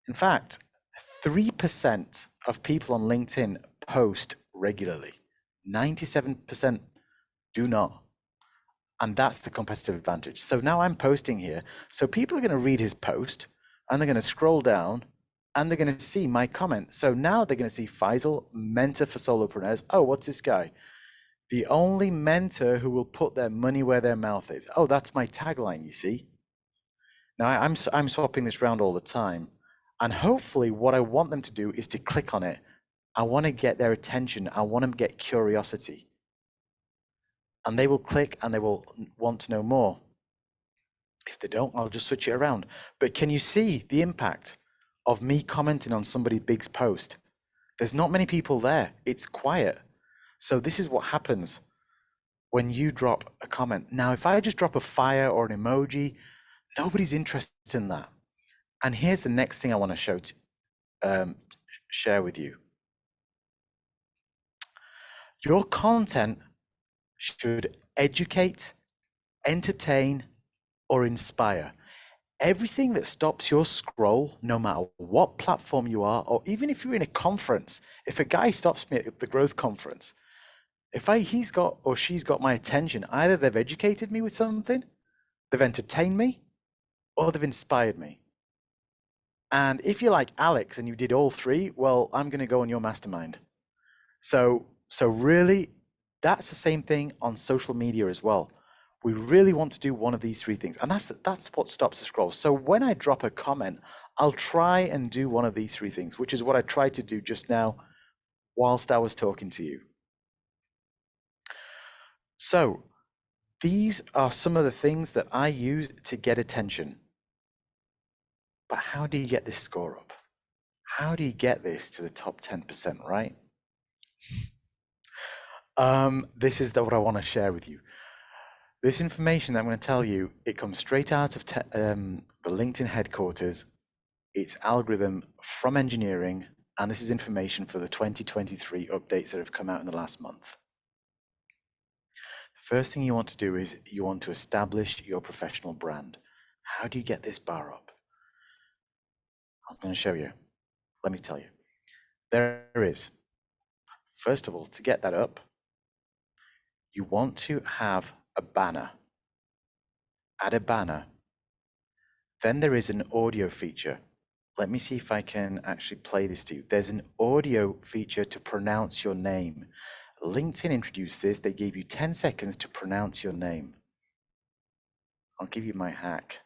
In fact, 3% of people on LinkedIn post regularly. 97% do not. And that's the competitive advantage. So now I'm posting here. So people are going to read his post and they're going to scroll down and they're going to see my comment. So now they're going to see FAISAL, mentor for solopreneurs. Oh, what's this guy? The only mentor who will put their money where their mouth is. Oh, that's my tagline, you see. Now I'm swapping this around all the time. And hopefully what I want them to do is to click on it. I want to get their attention. I want them to get curiosity. And they will click and they will want to know more. If they don't, I'll just switch it around. But can you see the impact of me commenting on somebody big's post? There's not many people there. It's quiet. So this is what happens when you drop a comment. Now, if I just drop a fire or an emoji, nobody's interested in that. And here's the next thing I want to share with you. Your content should educate, entertain, or inspire. Everything that stops your scroll, no matter what platform you are, or even if you're in a conference, if a guy stops me at the growth conference, if he's got or she's got my attention, either they've educated me with something, they've entertained me, or they've inspired me. And if you're like Alex and you did all three, well, I'm going to go on your mastermind. So really, that's the same thing on social media as well. We really want to do one of these 3 things, and that's what stops the scroll. So when I drop a comment, I'll try and do one of these 3 things, which is what I tried to do just now whilst I was talking to you. So these are some of the things that I use to get attention. But how do you get this score up? How do you get this to the top 10%, right? This is what I want to share with you. This information that I'm going to tell you, it comes straight out of the LinkedIn headquarters. It's algorithm from engineering, and this is information for the 2023 updates that have come out in the last month. The first thing you want to do is you want to establish your professional brand. How do you get this bar up? I'm going to show you. Let me tell you. There is. First of all, to get that up, you want to have a banner. Add a banner. Then there is an audio feature. Let me see if I can actually play this to you. There's an audio feature to pronounce your name. LinkedIn introduced this. They gave you 10 seconds to pronounce your name. I'll give you my hack.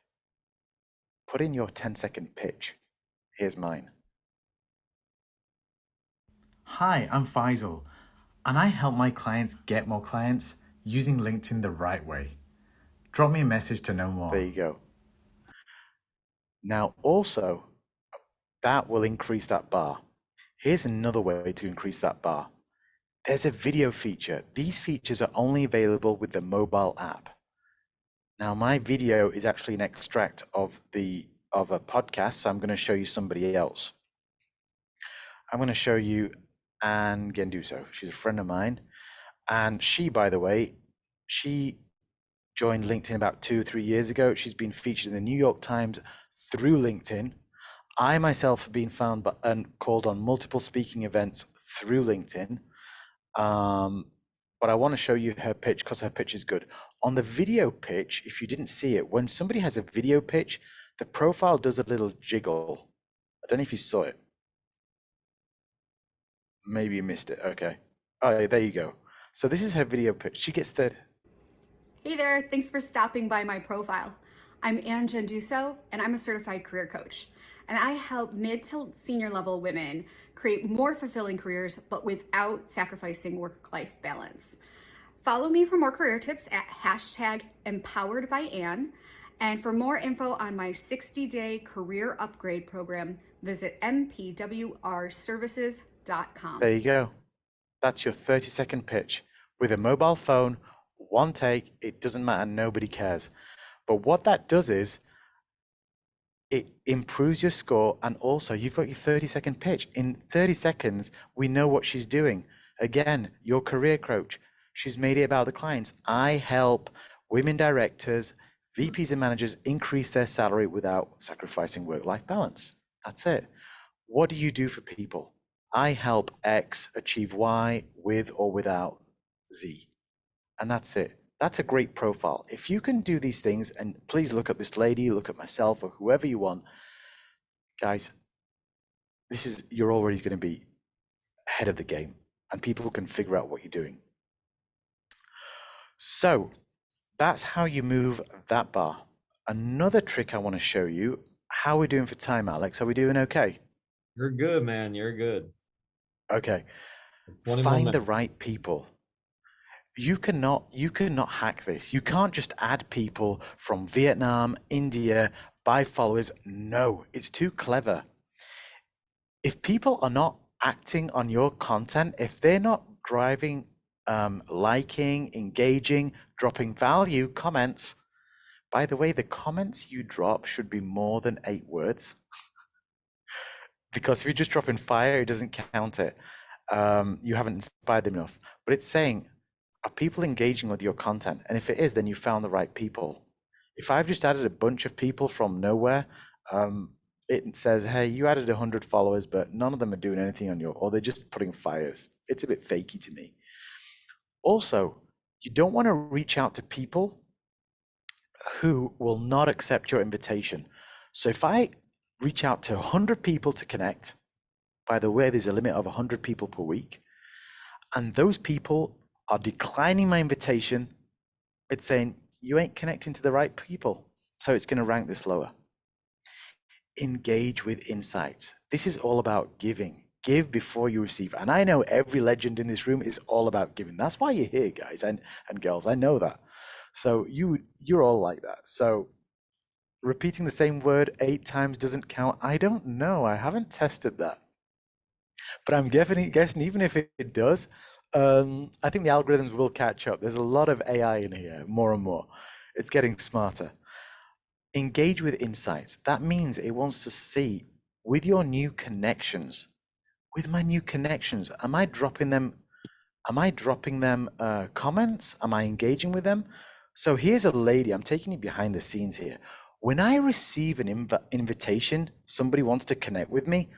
Put in your 10-second pitch. Here's mine. Hi, I'm Faisal, and I help my clients get more clients using LinkedIn the right way. Drop me a message to know more. There you go. Now, also, that will increase that bar. Here's another way to increase that bar. There's a video feature. These features are only available with the mobile app. Now, my video is actually an extract of a podcast, so I'm going to show you somebody else. I'm going to show you Anne Genduso. She's a friend of mine. And she, by the way, she joined LinkedIn about 2 or 3 years ago. She's been featured in the New York Times through LinkedIn. I myself have been found and called on multiple speaking events through LinkedIn. But I want to show you her pitch because her pitch is good. On the video pitch, if you didn't see it, when somebody has a video pitch, the profile does a little jiggle. I don't know if you saw it. Maybe you missed it. Okay. Oh, there you go. So this is her video pitch. She gets third. Hey there, thanks for stopping by my profile. I'm Anne Genduso, and I'm a certified career coach. And I help mid to senior level women create more fulfilling careers, but without sacrificing work-life balance. Follow me for more career tips at #EmpoweredByAnne. And for more info on my 60-day career upgrade program, visit mpwrservices.com. There you go. That's your 30-second pitch. With a mobile phone, one take, it doesn't matter, nobody cares. But what that does is it improves your score, and also you've got your 30-second pitch. In 30 seconds, we know what she's doing. Again, your career coach. She's made it about the clients. I help women directors, VPs and managers increase their salary without sacrificing work-life balance. That's it. What do you do for people? I help X achieve Y with or without Z. And that's it. That's a great profile. If you can do these things, and please look at this lady, look at myself, or whoever you want, guys, you're already going to be ahead of the game, and people can figure out what you're doing. So that's how you move that bar. Another trick I want to show you, how we're doing for time, Alex. Are we doing okay? You're good, man. You're good. Okay. 20 more Find the minutes. right people. You cannot hack this. You can't just add people from Vietnam, India, buy followers. No, it's too clever. If people are not acting on your content, if they're not driving, liking, engaging, dropping value, comments, by the way, the comments you drop should be more than 8 words. Because if you're just dropping fire, it doesn't count it. You haven't inspired them enough. But it's saying, are people engaging with your content? And if it is, then you found the right people. If I've just added a bunch of people from nowhere, it says, hey, you added 100 followers, but none of them are doing anything on or they're just putting fires. It's a bit fakey to me. Also, you don't want to reach out to people who will not accept your invitation. So if I reach out to 100 people to connect, by the way, there's a limit of 100 people per week, and those people are declining my invitation, it's saying, you ain't connecting to the right people. So it's going to rank this lower. Engage with insights. This is all about giving. Give before you receive. And I know every legend in this room is all about giving. That's why you're here, guys and girls. I know that. So you're all like that. So repeating the same word 8 times doesn't count. I don't know. I haven't tested that. But I'm guessing even if it does, I think the algorithms will catch up. There's a lot of AI in here, more and more. It's getting smarter. Engage with insights. That means it wants to see with your new connections, with my new connections, am I dropping them comments? Am I engaging with them? So here's a lady, I'm taking you behind the scenes here. When I receive an invitation, somebody wants to connect with me,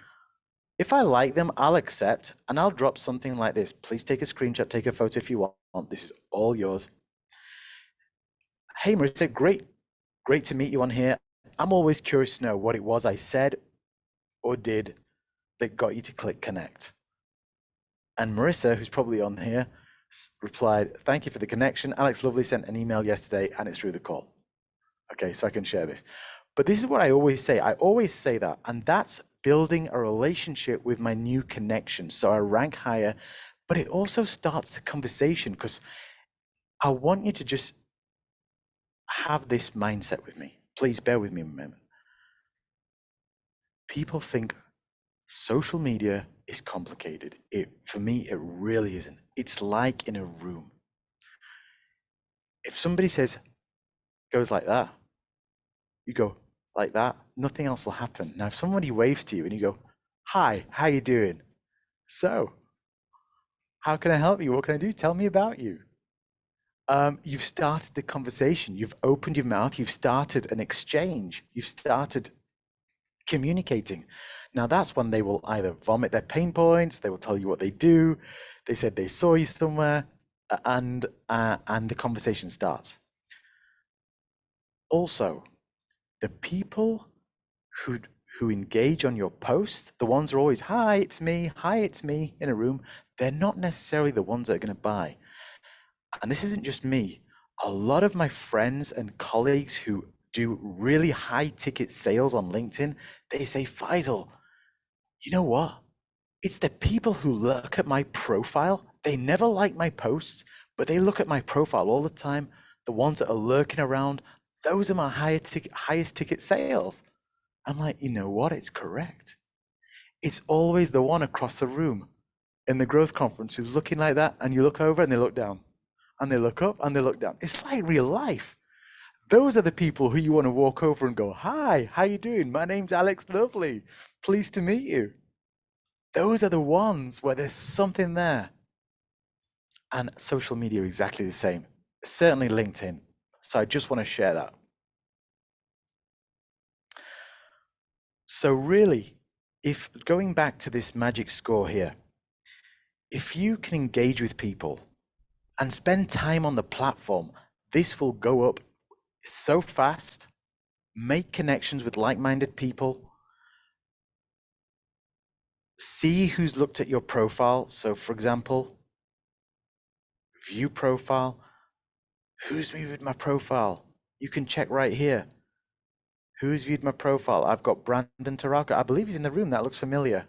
if I like them, I'll accept, and I'll drop something like this. Please take a screenshot, take a photo if you want. This is all yours. Hey, Marissa, great to meet you on here. I'm always curious to know what it was I said or did that got you to click connect. And Marissa, who's probably on here, replied, thank you for the connection. Alex Lovely sent an email yesterday and it's through the call. Okay, so I can share this. But this is what I always say. I always say that. And that's building a relationship with my new connection. So I rank higher, but it also starts a conversation, because I want you to just have this mindset with me. Please bear with me a moment. People think social media is complicated. For me, it really isn't. It's like in a room. If somebody goes like that, you go like that, nothing else will happen. Now, if somebody waves to you and you go, hi, how you doing? So, how can I help you? What can I do? Tell me about you. You've started the conversation. You've opened your mouth. You've started an exchange. You've started communicating. Now, that's when they will either vomit their pain points, they will tell you what they do, they said they saw you somewhere, and the conversation starts. Also, the people who engage on your post, the ones who are always, hi, it's me in a room, they're not necessarily the ones that are going to buy. And this isn't just me. A lot of my friends and colleagues who do really high ticket sales on LinkedIn, they say, Faisal, you know what? It's the people who look at my profile. They never like my posts, but they look at my profile all the time. The ones that are lurking around, those are my highest ticket sales. I'm like, you know what? It's correct. It's always the one across the room in the growth conference who's looking like that, and you look over and they look down, and they look up and they look down. It's like real life. Those are the people who you want to walk over and go, hi, how you doing? My name's Alex Lovely. Pleased to meet you. Those are the ones where there's something there. And social media are exactly the same. Certainly LinkedIn. So I just want to share that. So really, if going back to this magic score here, if you can engage with people and spend time on the platform, this will go up so fast. Make connections with like-minded people. See who's looked at your profile. So for example, view profile. Who's viewed my profile? You can check right here. Who's viewed my profile? I've got Brandon Tarako. I believe he's in the room. That looks familiar.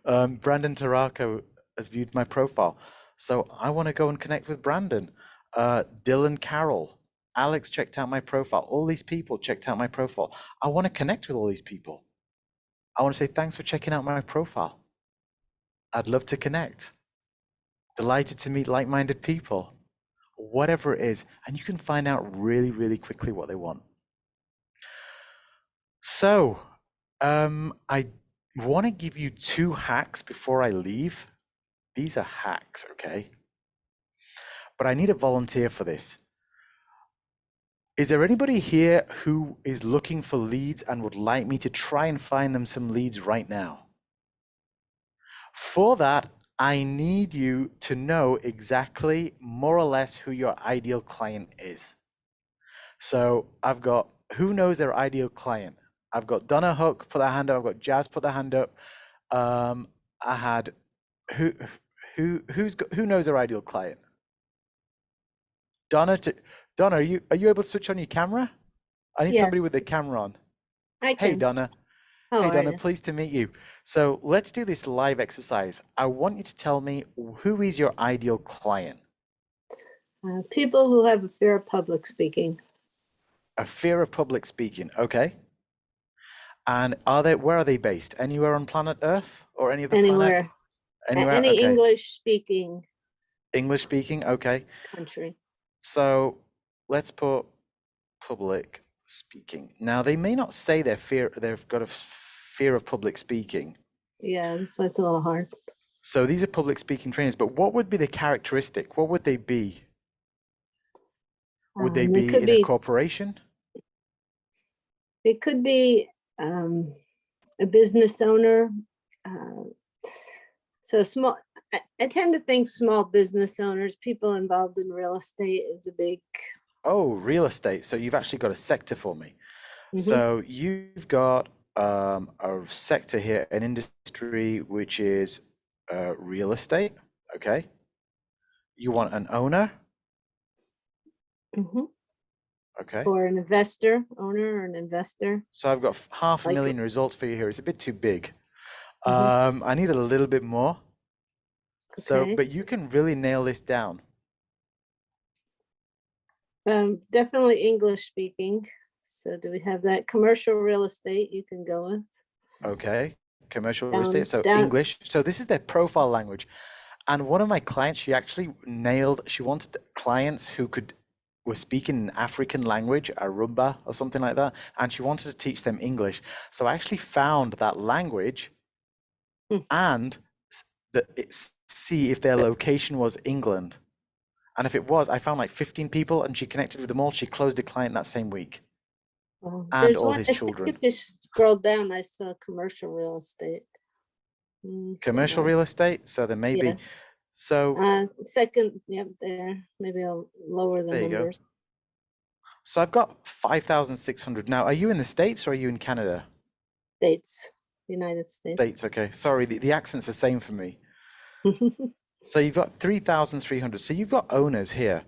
Brandon Tarako has viewed my profile. So I want to go and connect with Brandon. Dylan Carroll. Alex checked out my profile. All these people checked out my profile. I want to connect with all these people. I want to say thanks for checking out my profile. I'd love to connect. Delighted to meet like-minded people. Whatever it is. And you can find out really, really quickly what they want. So I want to give you 2 hacks before I leave. These are hacks, okay? But I need a volunteer for this. Is there anybody here who is looking for leads and would like me to try and find them some leads right now? For that, I need you to know exactly, more or less, who your ideal client is. So I've got, who knows their ideal client? I've got Donna Hook put their hand up. I've got Jazz put their hand up. I had who knows their ideal client? Donna, are you able to switch on your camera? I need somebody Yes, with the camera on. I Hey can. Donna. How Hey are Donna, you? pleased to meet you. So let's do this live exercise. I want you to tell me, who is your ideal client? People who have a fear of public speaking. A fear of public speaking, okay. And where are they based? Anywhere on planet Earth or any other planet? Anywhere. Anywhere, Any okay. English speaking English speaking, okay. country. So let's put public speaking. Now they may not say they've got a fear of public speaking. Yeah, so it's a little hard. So these are public speaking trainers, but what would be the characteristic? What would they be? Would they It be could in a be, corporation? it could be a business owner. So small, I tend to think small business owners, people involved in real estate is a big. Oh, real estate. So you've actually got a sector for me. So you've got a sector here, an industry, which is real estate. Okay. You want an owner. Mhm. Okay. or an investor, owner or an investor. So I've got half a Like- million results for you here. It's a bit too big. Mhm. I need a little bit more. So, Okay. but you can really nail this down. Definitely English speaking. So do we have that? Commercial real estate you can go with. Okay. Commercial real estate. So Down. English. So this is their profile language. And one of my clients, she actually nailed, she wanted clients who were speaking an African language, Aruba or something like that. And she wanted to teach them English. So I actually found that language Hmm. and see if their location was England. And if it was, I found like 15 people and she connected with them all. She closed a client that same week and There's all one, his I think children. if you scroll down, I saw commercial real estate. Commercial somewhere. real estate. So there may be. Yes. So Second, yep, there, maybe I'll lower the there you go. numbers. So I've got 5,600 now. Are you in the States or are you in Canada? States, United States. States, okay. Sorry, the accent's the same for me. So you've got 3,300. So you've got owners here.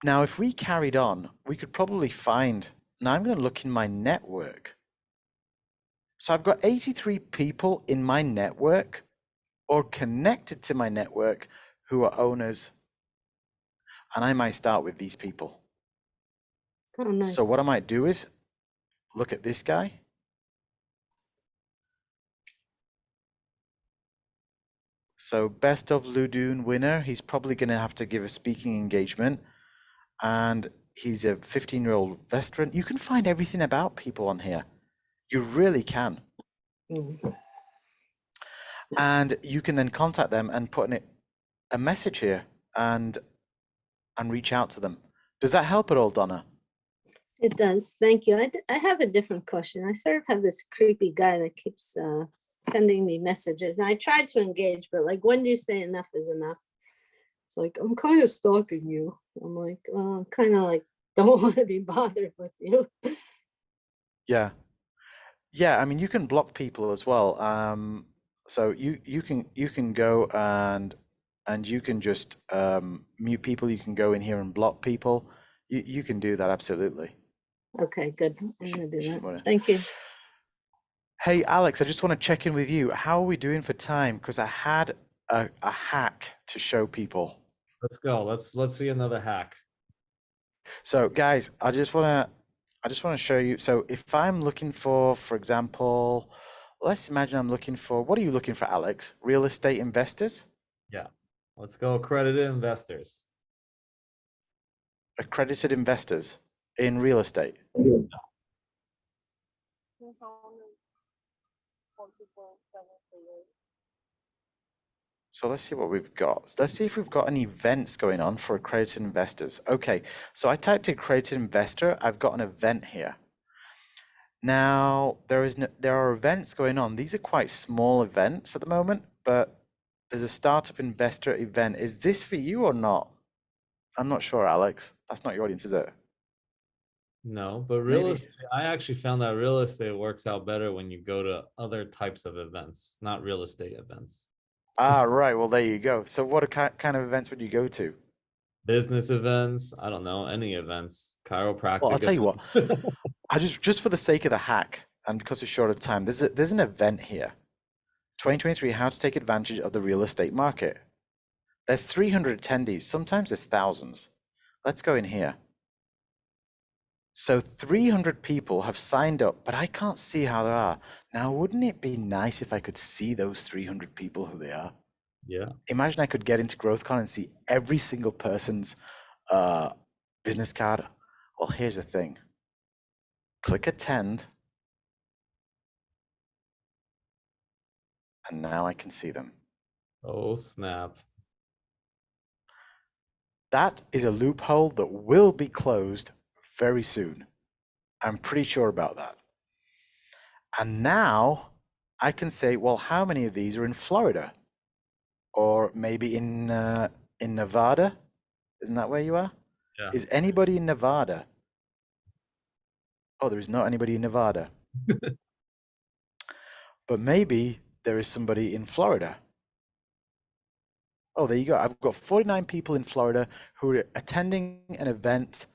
Now, if we carried on, we could probably find, now I'm going to look in my network. So I've got 83 people in my network or connected to my network who are owners. And I might start with these people. Oh, nice. So what I might do is look at this guy. So best of Ludoon winner, he's probably going to have to give a speaking engagement. And he's a 15-year-old veteran. You can find everything about people on here. You really can. Mhm. And you can then contact them and put in a message here and reach out to them. Does that help at all, Donna? It does. Thank you. I have a different question. I sort of have this creepy guy that keeps sending me messages. And I tried to engage, but like, when do you say enough is enough? It's like, I'm kind of stalking you. I'm like, well, I'm kind of like, don't want to be bothered with you. Yeah. Yeah, I mean, you can block people as well. So you can go and you can just mute people. You can go in here and block people. You can do that absolutely. Okay, good. I'm gonna do Should that. wanna- Thank you. Hey, Alex, I just want to check in with you. How are we doing for time? Because I had a hack to show people. Let's go. Let's see another hack. So, guys, I just want to show you. So, if I'm looking for example, let's imagine I'm looking for, what are you looking for, Alex? Real estate investors? Yeah. Let's go accredited investors. Accredited investors in real estate. So let's see what we've got. Let's see if we've got any events going on for accredited investors. Okay, so I typed accredited investor. I've got an event here. Now there are events going on. These are quite small events at the moment, but there's a startup investor event. Is this for you or not? I'm not sure, Alex. That's not your audience, is it? No, but real Maybe. estate, I actually found that real estate works out better when you go to other types of events, not real estate events. Ah, right. Well, there you go. So what kind of events would you go to? Business events, I don't know, any events, chiropractic. Well, I'll tell you what. events. I just for the sake of the hack and because we're short of time, there's an event here. 2023, how to take advantage of the real estate market. There's 300 attendees. Sometimes there's thousands. Let's go in here. So 300 people have signed up, but I can't see how there are. Now, wouldn't it be nice if I could see those 300 people who they are? Yeah. Imagine I could get into GrowthCon and see every single person's business card. Well, here's the thing. Click attend. And now I can see them. Oh, snap. That is a loophole that will be closed very soon. I'm pretty sure about that. And now I can say, well, how many of these are in Florida? Or maybe in Nevada? Isn't that where you are? Yeah. Is anybody in Nevada? Oh, there is not anybody in Nevada. But maybe there is somebody in Florida. Oh, there you go. I've got 49 people in Florida who are attending an event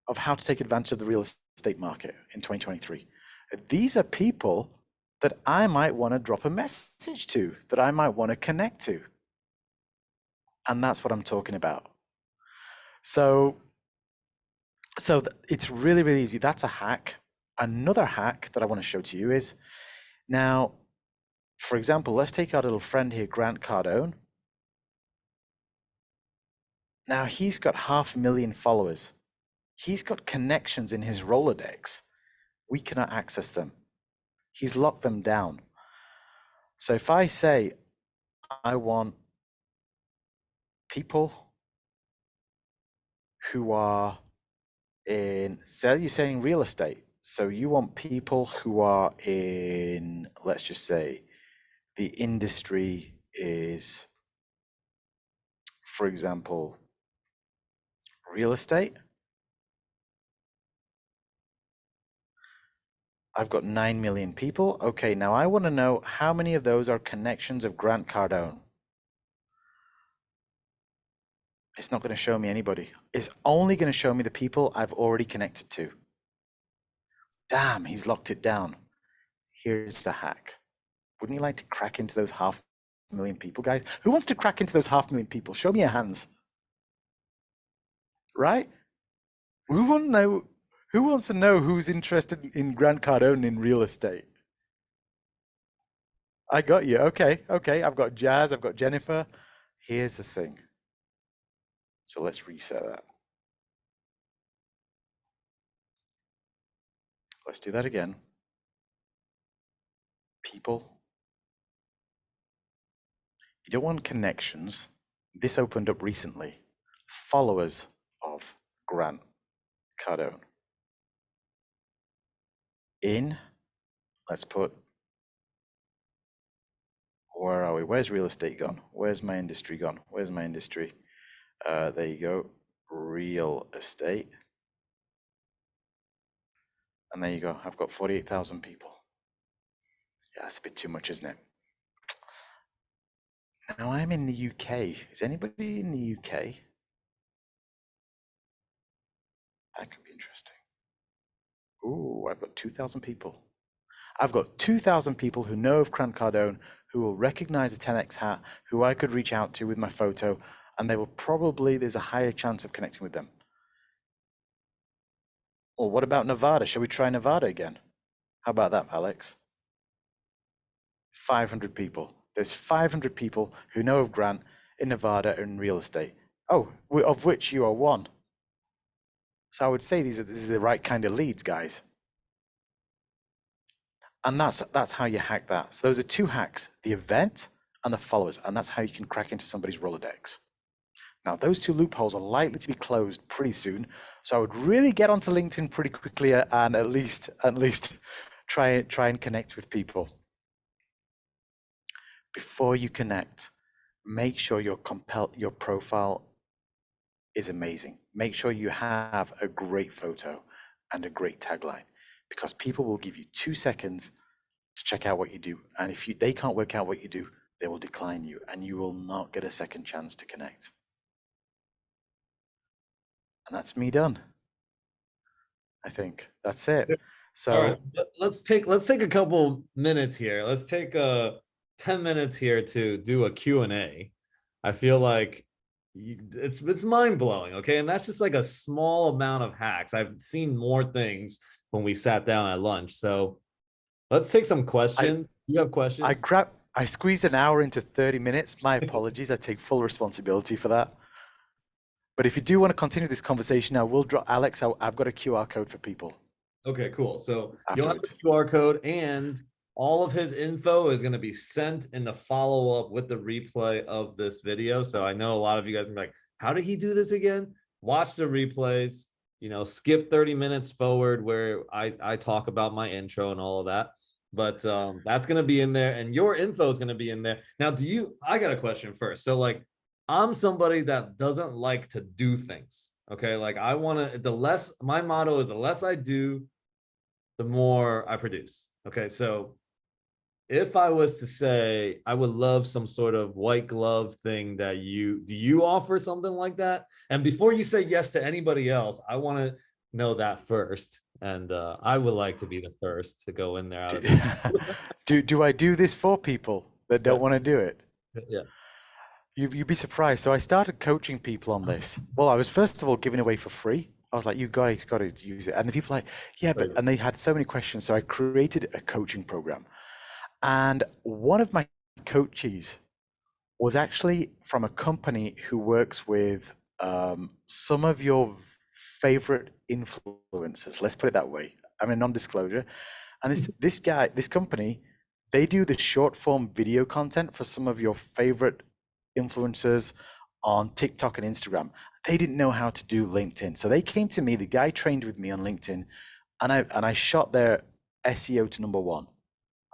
of how to take advantage of the real estate market in 2023. These are people that I might want to drop a message to, that I might want to connect to. And that's what I'm talking about. So it's really, really easy. That's a hack. Another hack that I want to show to you is, now, for example, let's take our little friend here, Grant Cardone. Now he's got 500,000 followers. He's got connections in his Rolodex. We cannot access them. He's locked them down. So if I say, I want people who are in, say you're saying real estate. So you want people who are in, let's just say, the industry is, for example, real estate. I've got 9 million people. Okay, now I want to know how many of those are connections of Grant Cardone. It's not going to show me anybody. It's only going to show me the people I've already connected to. Damn, he's locked it down. Here's the hack. Wouldn't you like to crack into those 500,000 people, guys? Who wants to crack into those 500,000 people? Show me your hands. Right? Who wants to know who's interested in Grant Cardone in real estate? I got you. Okay. I've got Jazz. I've got Jennifer. Here's the thing. So let's reset that. Let's do that again. People. You don't want connections. This opened up recently. Followers of Grant Cardone. In, let's put, where are we? Where's real estate gone? Where's my industry gone? Where's my industry? There you go, real estate. And there you go, I've got 48,000 people. Yeah, that's a bit too much, isn't it? Now I'm in the UK. Is anybody in the UK? That could be interesting. Ooh, I've got 2,000 people. I've got 2,000 people who know of Grant Cardone, who will recognize a 10x hat, who I could reach out to with my photo, and they will probably, there's a higher chance of connecting with them. Or what about Nevada? Shall we try Nevada again? How about that, Alex? 500 people. There's 500 people who know of Grant in Nevada in real estate. Oh, of which you are one. So I would say these are the right kind of leads, guys. And that's how you hack that. So those are two hacks, the event and the followers, and that's how you can crack into somebody's Rolodex. Now, those two loopholes are likely to be closed pretty soon, so I would really get onto LinkedIn pretty quickly and at least try and connect with people. Before you connect, make sure your profile is amazing. Make sure you have a great photo and a great tagline, because people will give you 2 seconds to check out what you do. And if they can't work out what you do, they will decline you and you will not get a second chance to connect. And that's me done. I think that's it. So all right, let's take a couple minutes here. Let's take 10 minutes here to do a Q&A. I feel like it's mind-blowing, okay? And that's just like a small amount of hacks. I've seen more things when we sat down at lunch. So let's take some questions. You have questions? I squeezed an hour into 30 minutes. My apologies. I take full responsibility for that. But if you do want to continue this conversation, I will drop Alex. I've got a QR code for people. Okay, cool. So Afterwards. you'll have the QR code, and all of his info is going to be sent in the follow-up with the replay of this video. So I know a lot of you guys are like, how did he do this again? Watch the replays, skip 30 minutes forward where I talk about my intro and all of that. But that's going to be in there, and your info is going to be in there. Now, I got a question first. So like, I'm somebody that doesn't like to do things. Okay. Like my motto is the less I do, the more I produce. Okay. So if I was to say, I would love some sort of white glove thing do you offer something like that? And before you say yes to anybody else, I want to know that first. And I would like to be the first to go in there out of Do I do this for people that don't want to do it? yeah. You'd be surprised. So I started coaching people on this. Well, I was first of all giving away for free. I was like, you guys got to use it. And the people like, yeah, but, and they had so many questions. So I created a coaching program. And one of my coaches was actually from a company who works with some of your favorite influencers. Let's put it that way. I'm a non-disclosure. And this company, they do the short form video content for some of your favorite influencers on TikTok and Instagram. They didn't know how to do LinkedIn. So they came to me, the guy trained with me on LinkedIn, and I shot their SEO to #1.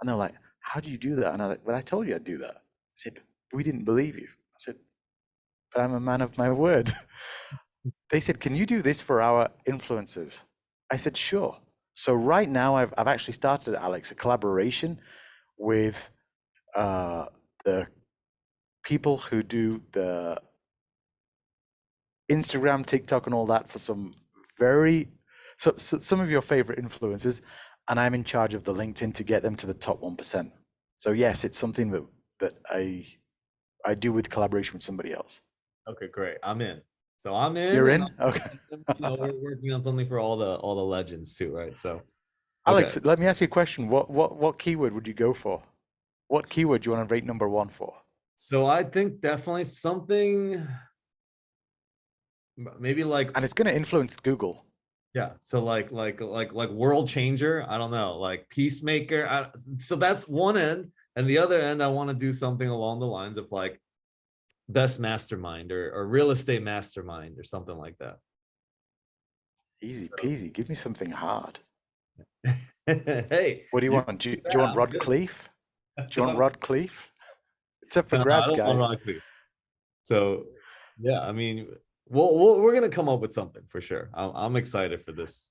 And they're like, how do you do that? And I'm like, well, I told you I'd do that. I said, we didn't believe you. I said, but I'm a man of my word. They said, can you do this for our influencers? I said, sure. So right now I've actually started, Alex, a collaboration with the people who do the Instagram, TikTok, and all that for some some of your favorite influencers, and I'm in charge of the LinkedIn to get them to the top 1%. So yes, it's something that I do with collaboration with somebody else. Okay, great. I'm in. So I'm in. You're in? Okay. We're working on something for all the legends too, right? So Alex, let me ask you a question. What keyword would you go for? What keyword do you want to rate #1 for? So I think definitely something maybe like, and it's going to influence Google. Yeah, so like world changer, I don't know, like peacemaker. So that's one end, and the other end, I want to do something along the lines of like best mastermind or real estate mastermind or something like that. Easy peasy. Give me something hard. Hey, what do you want? Do you want Rod Cleef? Do you want Rod Cleef? It's up for grabs, guys. So yeah, I mean, we're gonna come up with something for sure. I'm excited for this.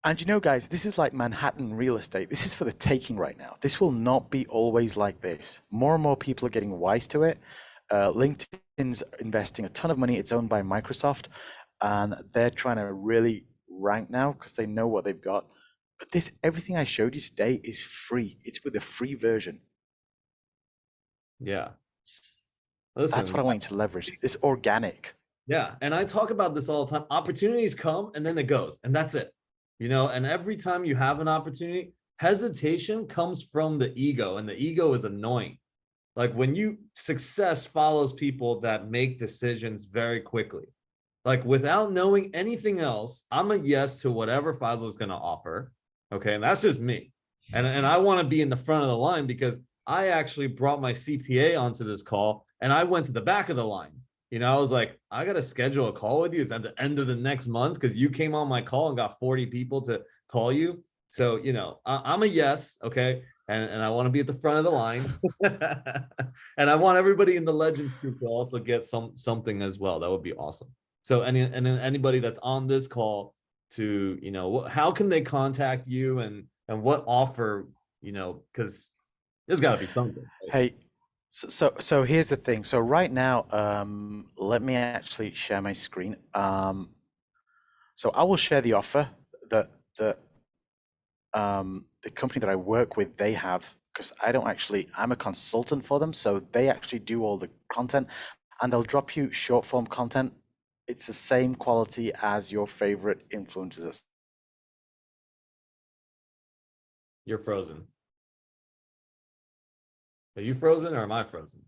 And you know, guys, this is like Manhattan real estate. This is for the taking right now. This will not be always like this. More and more people are getting wise to it. LinkedIn's investing a ton of money. It's owned by Microsoft, and they're trying to really rank now because they know what they've got. But everything I showed you today is free. It's with a free version. Yeah. Listen, that's what I want you to leverage. It's organic. Yeah. And I talk about this all the time. Opportunities come and then it goes, and that's it. You know, and every time you have an opportunity, hesitation comes from the ego, and the ego is annoying. Like when success follows people that make decisions very quickly. Like without knowing anything else, I'm a yes to whatever FAISAL is going to offer. Okay. And that's just me. And I want to be in the front of the line because I actually brought my CPA onto this call and I went to the back of the line. You know, I was like, I got to schedule a call with you. It's at the end of the next month because you came on my call and got 40 people to call you. So, you know, I'm a yes. Okay. And I want to be at the front of the line. And I want everybody in the Legends group to also get something as well. That would be awesome. So anybody that's on this call to, you know, how can they contact you and what offer, you know, because there's got to be something. Right? Hey, so here's the thing. So right now, let me actually share my screen. So I will share the offer that the company that I work with, they have, because I'm a consultant for them. So they actually do all the content and they'll drop you short form content. It's the same quality as your favorite influencers. You're frozen. Are you frozen or am I frozen?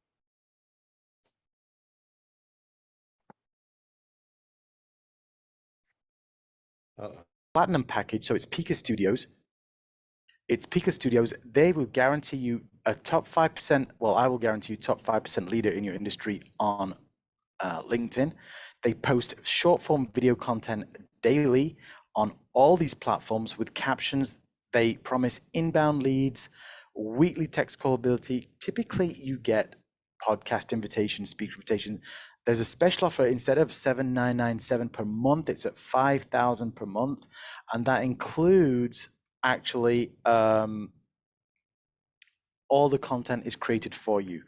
Platinum package, so it's Pika Studios. They will guarantee you a top 5%. Well, I will guarantee you top 5% leader in your industry on LinkedIn. They post short form video content daily on all these platforms with captions. They promise inbound leads, weekly text callability. Typically, you get podcast invitations, speaker invitations. There's a special offer. Instead of $7,997 per month, it's at $5,000 per month, and that includes actually all the content is created for you.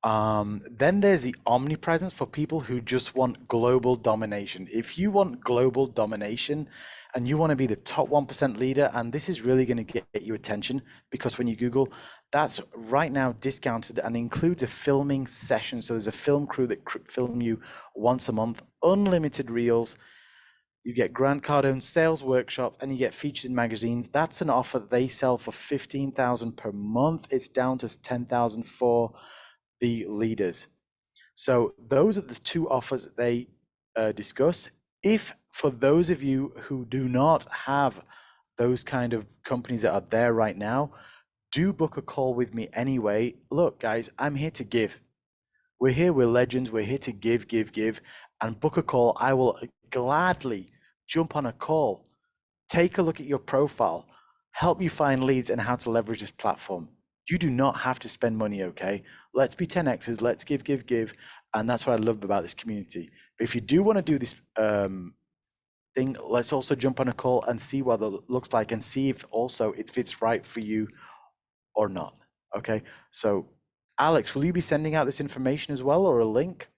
Then there's the omnipresence for people who just want global domination. If you want global domination and you want to be the top 1% leader, and this is really going to get your attention, because when you Google, that's right now discounted and includes a filming session. So there's a film crew that film you once a month, unlimited reels. You get Grant Cardone's sales workshop, and you get featured in magazines. That's an offer they sell for $15,000 per month. It's down to $10,000 for the leaders. So those are the two offers that they discuss. If for those of you who do not have those kind of companies that are there right now, do book a call with me anyway. Look, guys, I'm here to give. We're here, we're legends. We're here to give, and book a call. I will gladly jump on a call, take a look at your profile, help you find leads and how to leverage this platform. You do not have to spend money, okay? Let's be 10Xers, let's give. And that's what I love about this community. But if you do want to do this thing, let's also jump on a call and see what it looks like and see if also it fits right for you or not, okay? So Alex, will you be sending out this information as well, or a link?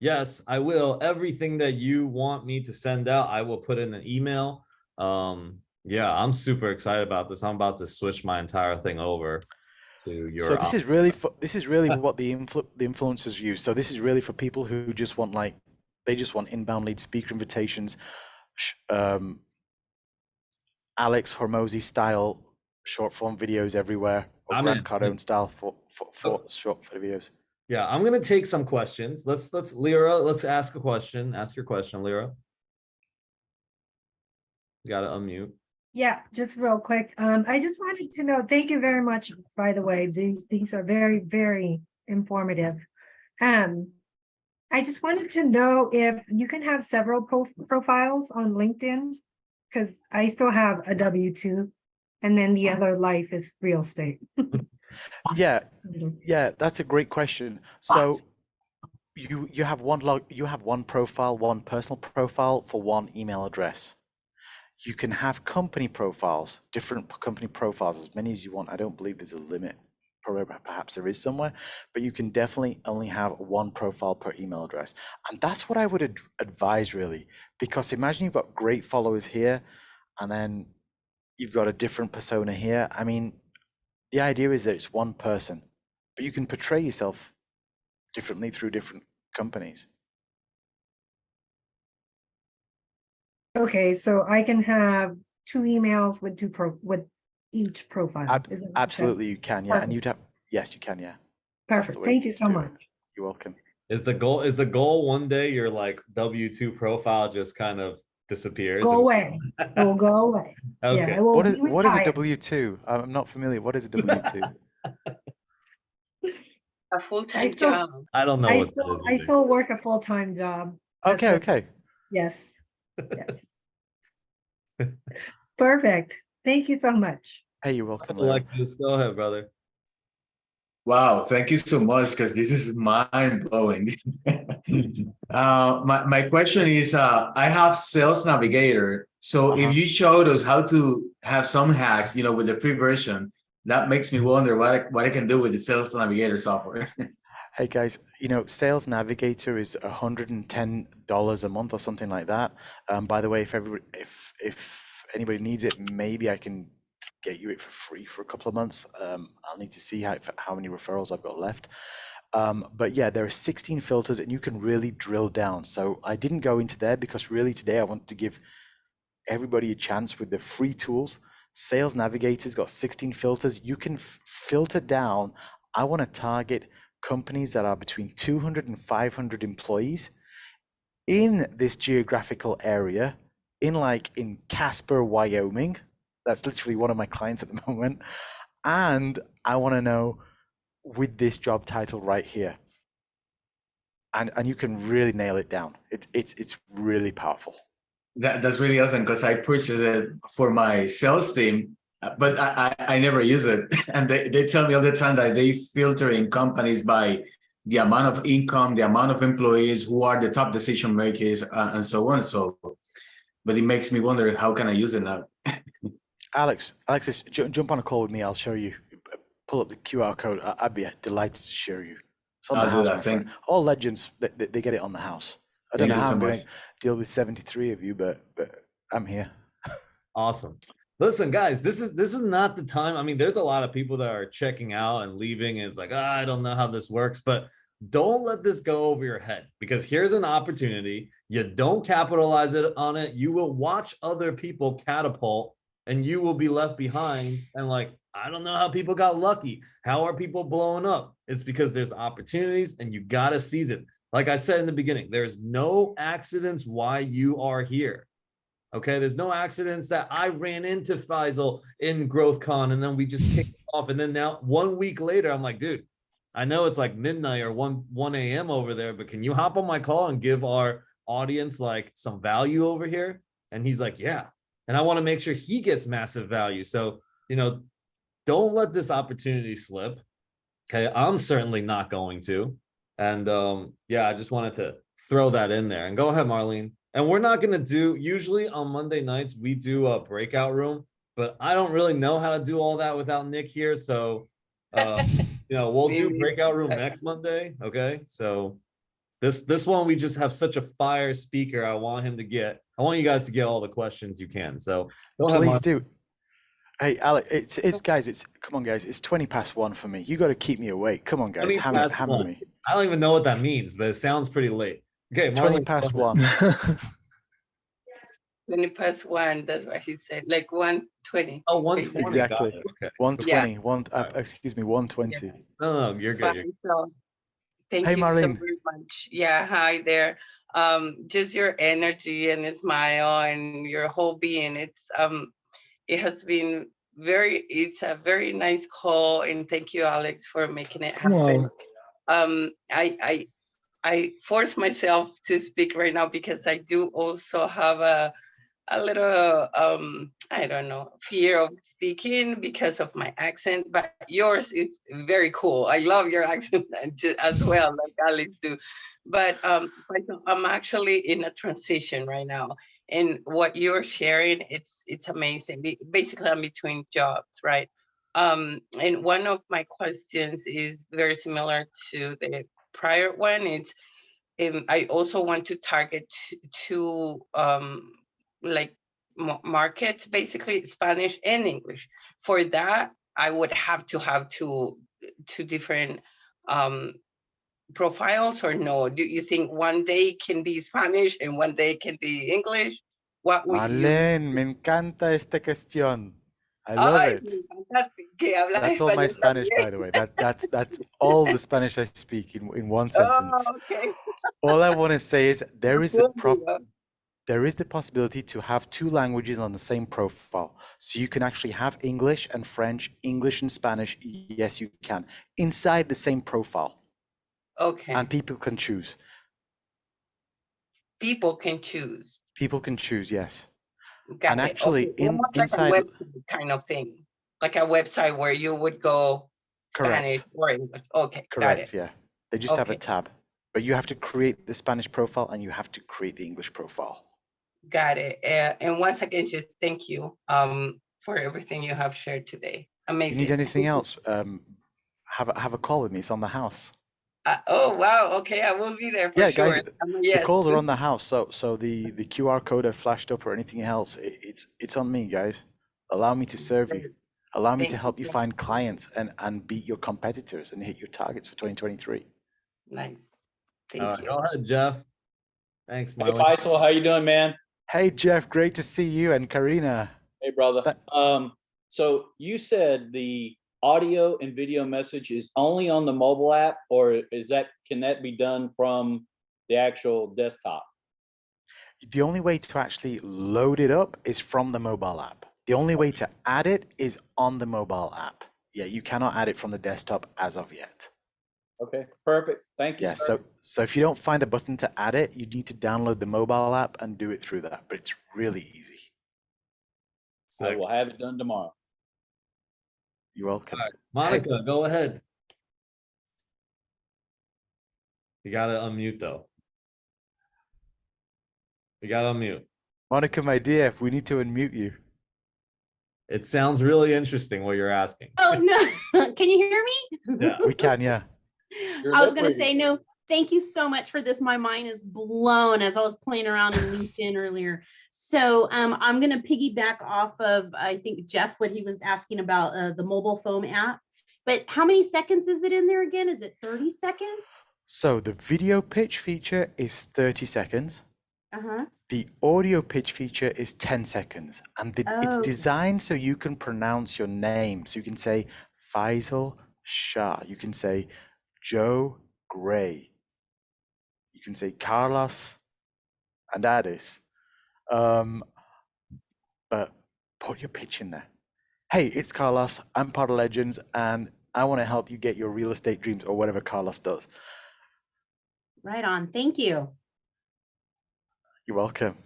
Yes, I will. Everything that you want me to send out, I will put in an email. Yeah, I'm super excited about this. I'm about to switch my entire thing over to your. So this is really what the influencers use. So this is really for people who just want, like, they just want inbound lead speaker invitations, Alex Hormozy style short form videos everywhere, or Grant Cardone style for short videos. Yeah, I'm gonna take some questions. Let's Lyra, let's ask a question. Ask your question, Lyra. You gotta unmute. Yeah, just real quick. I just wanted to know, thank you very much, by the way. These are very, very informative. I just wanted to know if you can have several profiles on LinkedIn, because I still have a W-2, and then the other life is real estate. Yeah, that's a great question. So you have one profile, one personal profile for one email address. You can have company profiles, different company profiles, as many as you want. I don't believe there's a limit. Perhaps there is somewhere, but you can definitely only have one profile per email address. And that's what I would advise, really, because imagine you've got great followers here, and then you've got a different persona here. I mean, the idea is that it's one person, but you can portray yourself differently through different companies. Okay, so I can have 2 emails with each profile. Absolutely, you can, yeah. And you'd have, yes, you can, yeah. Perfect. Thank you so much. You're welcome. Is the goal one day your like W-2 profile just kind of disappears? Go away. It will go away. Okay. Yeah, what is a W-2? I'm not familiar. What is a W-2? A full-time job. I don't know. I still work a full-time job. Okay. Yes. Perfect. Thank you so much. Hey, you're welcome. Alexis, go ahead, brother. Wow, thank you so much, because this is mind-blowing. My question is, I have Sales Navigator. So if you showed us how to have some hacks, with the free version, that makes me wonder what I can do with the Sales Navigator software. Hey guys, Sales Navigator is $110 a month or something like that. By the way, if anybody needs it, maybe I can get you it for free for a couple of months. I'll need to see how many referrals I've got left. But yeah, there are 16 filters and you can really drill down. So I didn't go into there because really today I want to give everybody a chance with the free tools. Sales Navigator's got 16 filters. You can filter down. I want to target companies that are between 200 and 500 employees in this geographical area, in Casper, Wyoming. That's literally one of my clients at the moment. And I want to know with this job title right here. And you can really nail it down. It's really powerful. That's really awesome, because I purchased it for my sales team, but I never use it. And they tell me all the time that they filter in companies by the amount of income, the amount of employees, who are the top decision makers, and so on. So, but it makes me wonder, how can I use it now? Alexis, jump on a call with me. I'll show you pull up the QR code, I'd be delighted to share you. It's on I'll the do house, that. my friend. All legends, they get it on the house. I don't Thank know you how so I'm going much. to deal with 73 of you, but I'm here. Awesome. Listen, guys, this is not the time. I mean, there's a lot of people that are checking out and leaving, and it's like, I don't know how this works, but don't let this go over your head, because here's an opportunity. You don't capitalize on it, you will watch other people catapult, and you will be left behind. And like, I don't know how people got lucky. How are people blowing up? It's because there's opportunities, and you gotta seize it. Like I said in the beginning, there's no accidents why you are here. Okay, there's no accidents that I ran into FAISAL in GrowthCon and then we just kicked off. And then now 1 week later, I'm like, dude, I know it's like midnight or 1 a.m. over there, but can you hop on my call and give our audience like some value over here? And he's like, yeah. And I want to make sure he gets massive value. So, don't let this opportunity slip. Okay, I'm certainly not going to. And yeah, I just wanted to throw that in there. And go ahead, Marlene. And we're not going to do, usually on Monday nights, we do a breakout room, but I don't really know how to do all that without Nick here. So, we'll do Maybe. breakout room next Monday. Okay. So this one, we just have such a fire speaker. I want you guys to get all the questions you can. So go ahead, Please Marlene. do. Hey, Alex, come on, guys. It's 20 past 1 for me. You got to keep me awake. Come on, guys. 20 past Hammer 1. me. I don't even know what that means, but it sounds pretty late. Okay, 20 Marlene, past go ahead. 1. 20 past 1, that's what he said, like 1:20. Oh, 1:20. Exactly. Got it. Okay. 120. Alright. Excuse me, 120. No, you're good. Fine, so thank Hey, you so Marlene. very much. Yeah, hi there. Just your energy and a smile and your whole being. It has been it's a very nice call, and thank you, Alex, for making it happen. I force myself to speak right now because I do also have a little I don't know, fear of speaking because of my accent, but yours is very cool. I love your accent as well, like Alex do. But I'm actually in a transition right now, and what you're sharing, it's amazing. Basically, I'm between jobs, right? And one of my questions is very similar to the prior one. It's I also want to target two like markets, basically Spanish and English. For that, I would have to have two different profiles, or no? Do you think one day can be Spanish and one day can be English? What would you? Marlene, me encanta esta cuestión. I love Ay, it. me encanta que hablas That's all my español Spanish, también. by the way. That's all the Spanish I speak in one sentence. Oh, okay. All I want to say is there is Cumbia. there is the possibility to have two languages on the same profile. So you can actually have English and French, English and Spanish. Yes, you can, inside the same profile. Okay. And people can choose. People can choose. People can choose, yes. Got And it. actually, Okay. Almost like inside, a website kind of thing, like a website where you would go Spanish correct, or English. Okay, got correct, it. yeah. They just have a Okay, tab, but you have to create the Spanish profile and you have to create the English profile. got it. And once again, just thank you for everything you have shared today. If Amazing. you need anything else, have a call with me. It's on the house. Oh wow. Okay, I will be there for Yeah, sure. guys, the Yes. calls are on the house. So the QR code I flashed up or anything else, it's on me, guys. Allow me to serve you. Allow me to Thank help you you. find clients and beat your competitors and hit your targets for 2023. Nice. All Thank right, you. go ahead, Jeff. Thanks, Hey, Marlene. Faisal, how you doing, man? Hey, Jeff, great to see you, and Karina. Hey, brother. That- So you said the audio and video message is only on the mobile app, or can that be done from the actual desktop? The only way to actually load it up is from the mobile app. The only way to add it is on the mobile app. Yeah, you cannot add it from the desktop as of yet. Okay, perfect. Thank you. Yeah, sir. so if you don't find a button to add it, you need to download the mobile app and do it through that, but it's really easy. I Sick. will have it done tomorrow. You're welcome. All right, Monica, go ahead. You gotta unmute though. You gotta unmute. Monica, my dear, we need to unmute you. It sounds really interesting what you're asking. Oh, no. Can you hear me? Yeah. We can, yeah. You're I was lip going to say, reading. no, thank you so much for this. My mind is blown as I was playing around in LinkedIn earlier. So I'm going to piggyback off of, I think, Jeff, what he was asking about the mobile phone app. But how many seconds is it in there again? Is it 30 seconds? So the video pitch feature is 30 seconds. Uh-huh. The audio pitch feature is 10 seconds. And it's Oh. designed so you can pronounce your name. So you can say FAISAL Shah. You can say Joe Gray. You can say Carlos Andrades. But put your pitch in there. Hey, it's Carlos. I'm part of Legends, and I want to help you get your real estate dreams or whatever Carlos does. Right on. Thank you. You're welcome.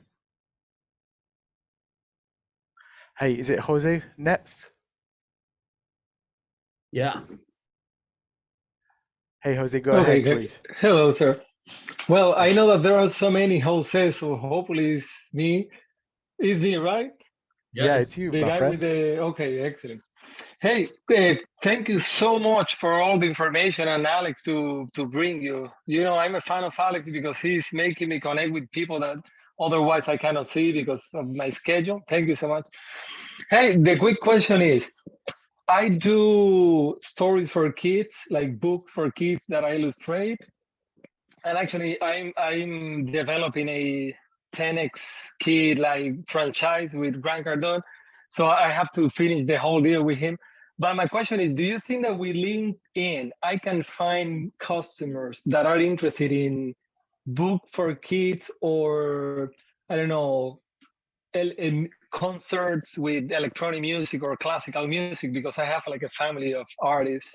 Hey, is it Jose next? Yeah. Hey, Jose, go ahead, please. Hello, sir. Well, I know that there are so many Jose, so hopefully it's me. Is me, right? Yeah, it's you, The my guy friend. with the, okay, excellent. Hey, thank you so much for all the information and Alex to bring you. You know, I'm a fan of Alex because he's making me connect with people that otherwise I cannot see because of my schedule. Thank you so much. Hey, the quick question is, I do stories for kids, like books for kids that I illustrate. And actually, I'm developing a 10x kid like franchise with Grant Cardone. So I have to finish the whole deal with him. But my question is, do you think that with LinkedIn, I can find customers that are interested in book for kids or, I don't know, in concerts with electronic music or classical music? Because I have like a family of artists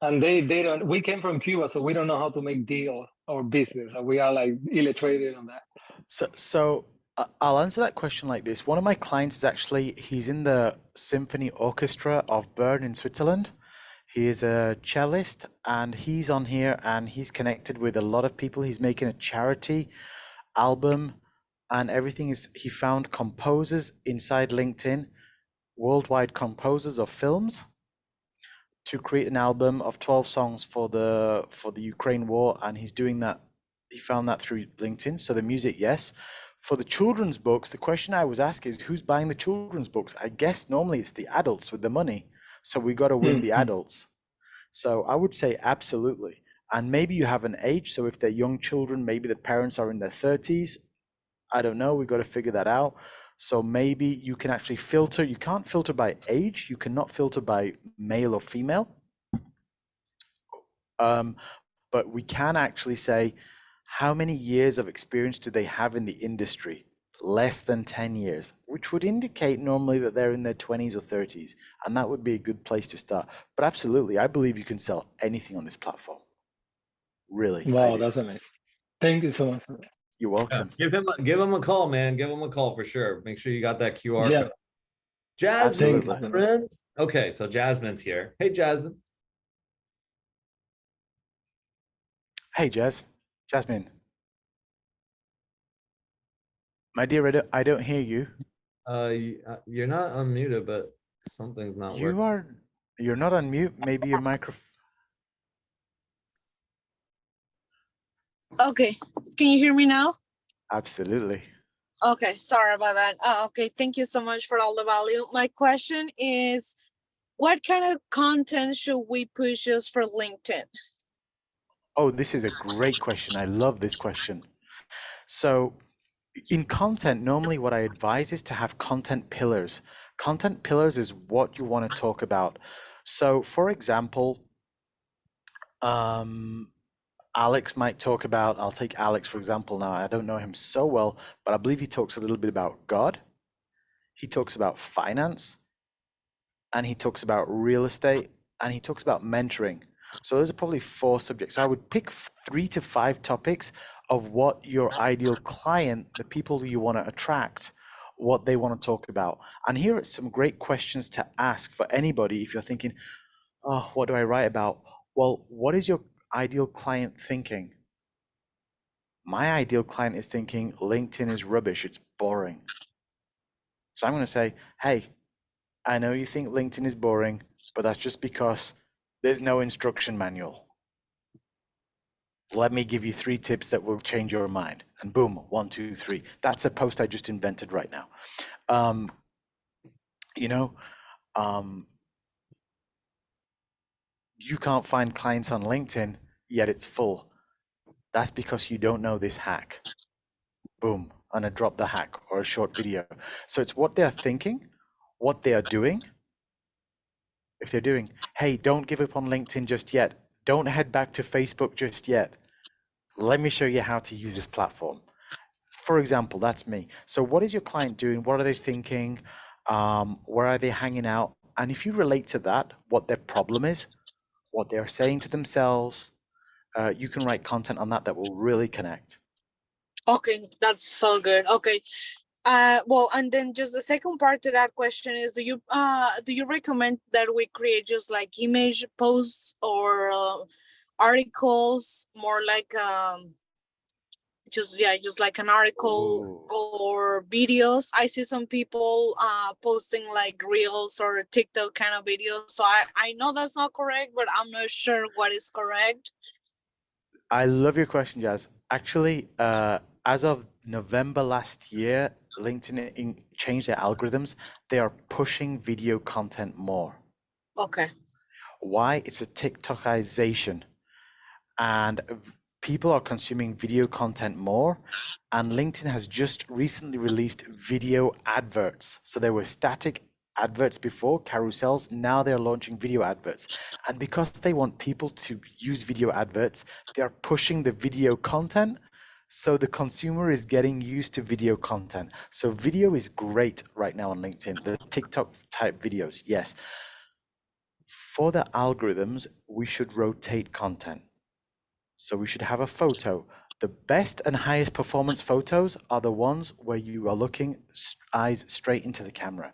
and they don't, we came from Cuba, so we don't know how to make deal or business. We are like illiterate on that. So I'll answer that question like this. One of my clients is actually, he's in the symphony orchestra of Bern in Switzerland. He is a cellist and he's on here and he's connected with a lot of people. He's making a charity album and everything is, he found composers inside LinkedIn, worldwide composers of films, to create an album of 12 songs for the Ukraine war, and he's doing that. He found that through LinkedIn. So the music, yes. For the children's books, the question I was asking is who's buying the children's books? I guess normally it's the adults with the money. So we got to win the adults. So I would say absolutely. And maybe you have an age. So if they're young children, maybe the parents are in their 30s. I don't know. We got to figure that out. So maybe you can actually filter. You can't filter by age. You cannot filter by male or female. But we can actually say, how many years of experience do they have in the industry? Less than 10 years, which would indicate normally that they're in their 20s or 30s. And that would be a good place to start. But absolutely, I believe you can sell anything on this platform. Really. Wow, that's amazing. Thank you so much. You're welcome. Give him a call, man. Give him a call for sure. Make sure you got that QR Yeah. code. Jasmine, Absolutely. my friend. Okay, so Jasmine's here. Hey, Jasmine. Hey, Jasmine. My dear, I don't hear you. You're not unmuted, but something's not working. You're not on mute. Maybe your microphone. Okay, can you hear me now? Absolutely. Okay, sorry about that. Okay, thank you so much for all the value. My question is, what kind of content should we push us for LinkedIn? Oh, this is a great question. I love this question. So in content, normally what I advise is to have content pillars. Content pillars is what you want to talk about. So for example, Alex might talk about, I'll take Alex for example now. I don't know him so well, but I believe he talks a little bit about God. He talks about finance, and he talks about real estate, and he talks about mentoring. So those are probably 4 subjects. I would pick 3 to 5 topics of what your ideal client, the people you want to attract, what they want to talk about. And here are some great questions to ask for anybody if you're thinking, oh, what do I write about? Well, what is your ideal client thinking? My ideal client is thinking LinkedIn is rubbish, it's boring. So I'm going to say, hey, I know you think LinkedIn is boring, but that's just because there's no instruction manual. Let me give you 3 tips that will change your mind. And boom, 1, 2, 3. That's a post I just invented right now. You know, you can't find clients on LinkedIn, yet it's full. That's because you don't know this hack. Boom, and I drop the hack or a short video. So it's what they're thinking, what they are doing. If they're doing, hey, don't give up on LinkedIn just yet. Don't head back to Facebook just yet. Let me show you how to use this platform. For example, that's me. So what is your client doing? What are they thinking? Where are they hanging out? And if you relate to that, what their problem is, what they're saying to themselves, you can write content on that that will really connect. Okay, that's so good. Okay. Well, and then just the second part to that question is, do you recommend that we create just like image posts or articles, more like just like an article or videos? I see some people posting like reels or TikTok kind of videos. So I know that's not correct, but I'm not sure what is correct. I love your question, Jazz. Actually, as of November last year, LinkedIn changed their algorithms. They are pushing video content more. Okay. Why? It's a TikTokization. And people are consuming video content more. And LinkedIn has just recently released video adverts. So there were static adverts before, carousels. Now they're launching video adverts. And because they want people to use video adverts, they're pushing the video content. So the consumer is getting used to video content. So video is great right now on LinkedIn. The TikTok type videos, yes. For the algorithms, we should rotate content. So we should have a photo. The best and highest performance photos are the ones where you are looking eyes straight into the camera,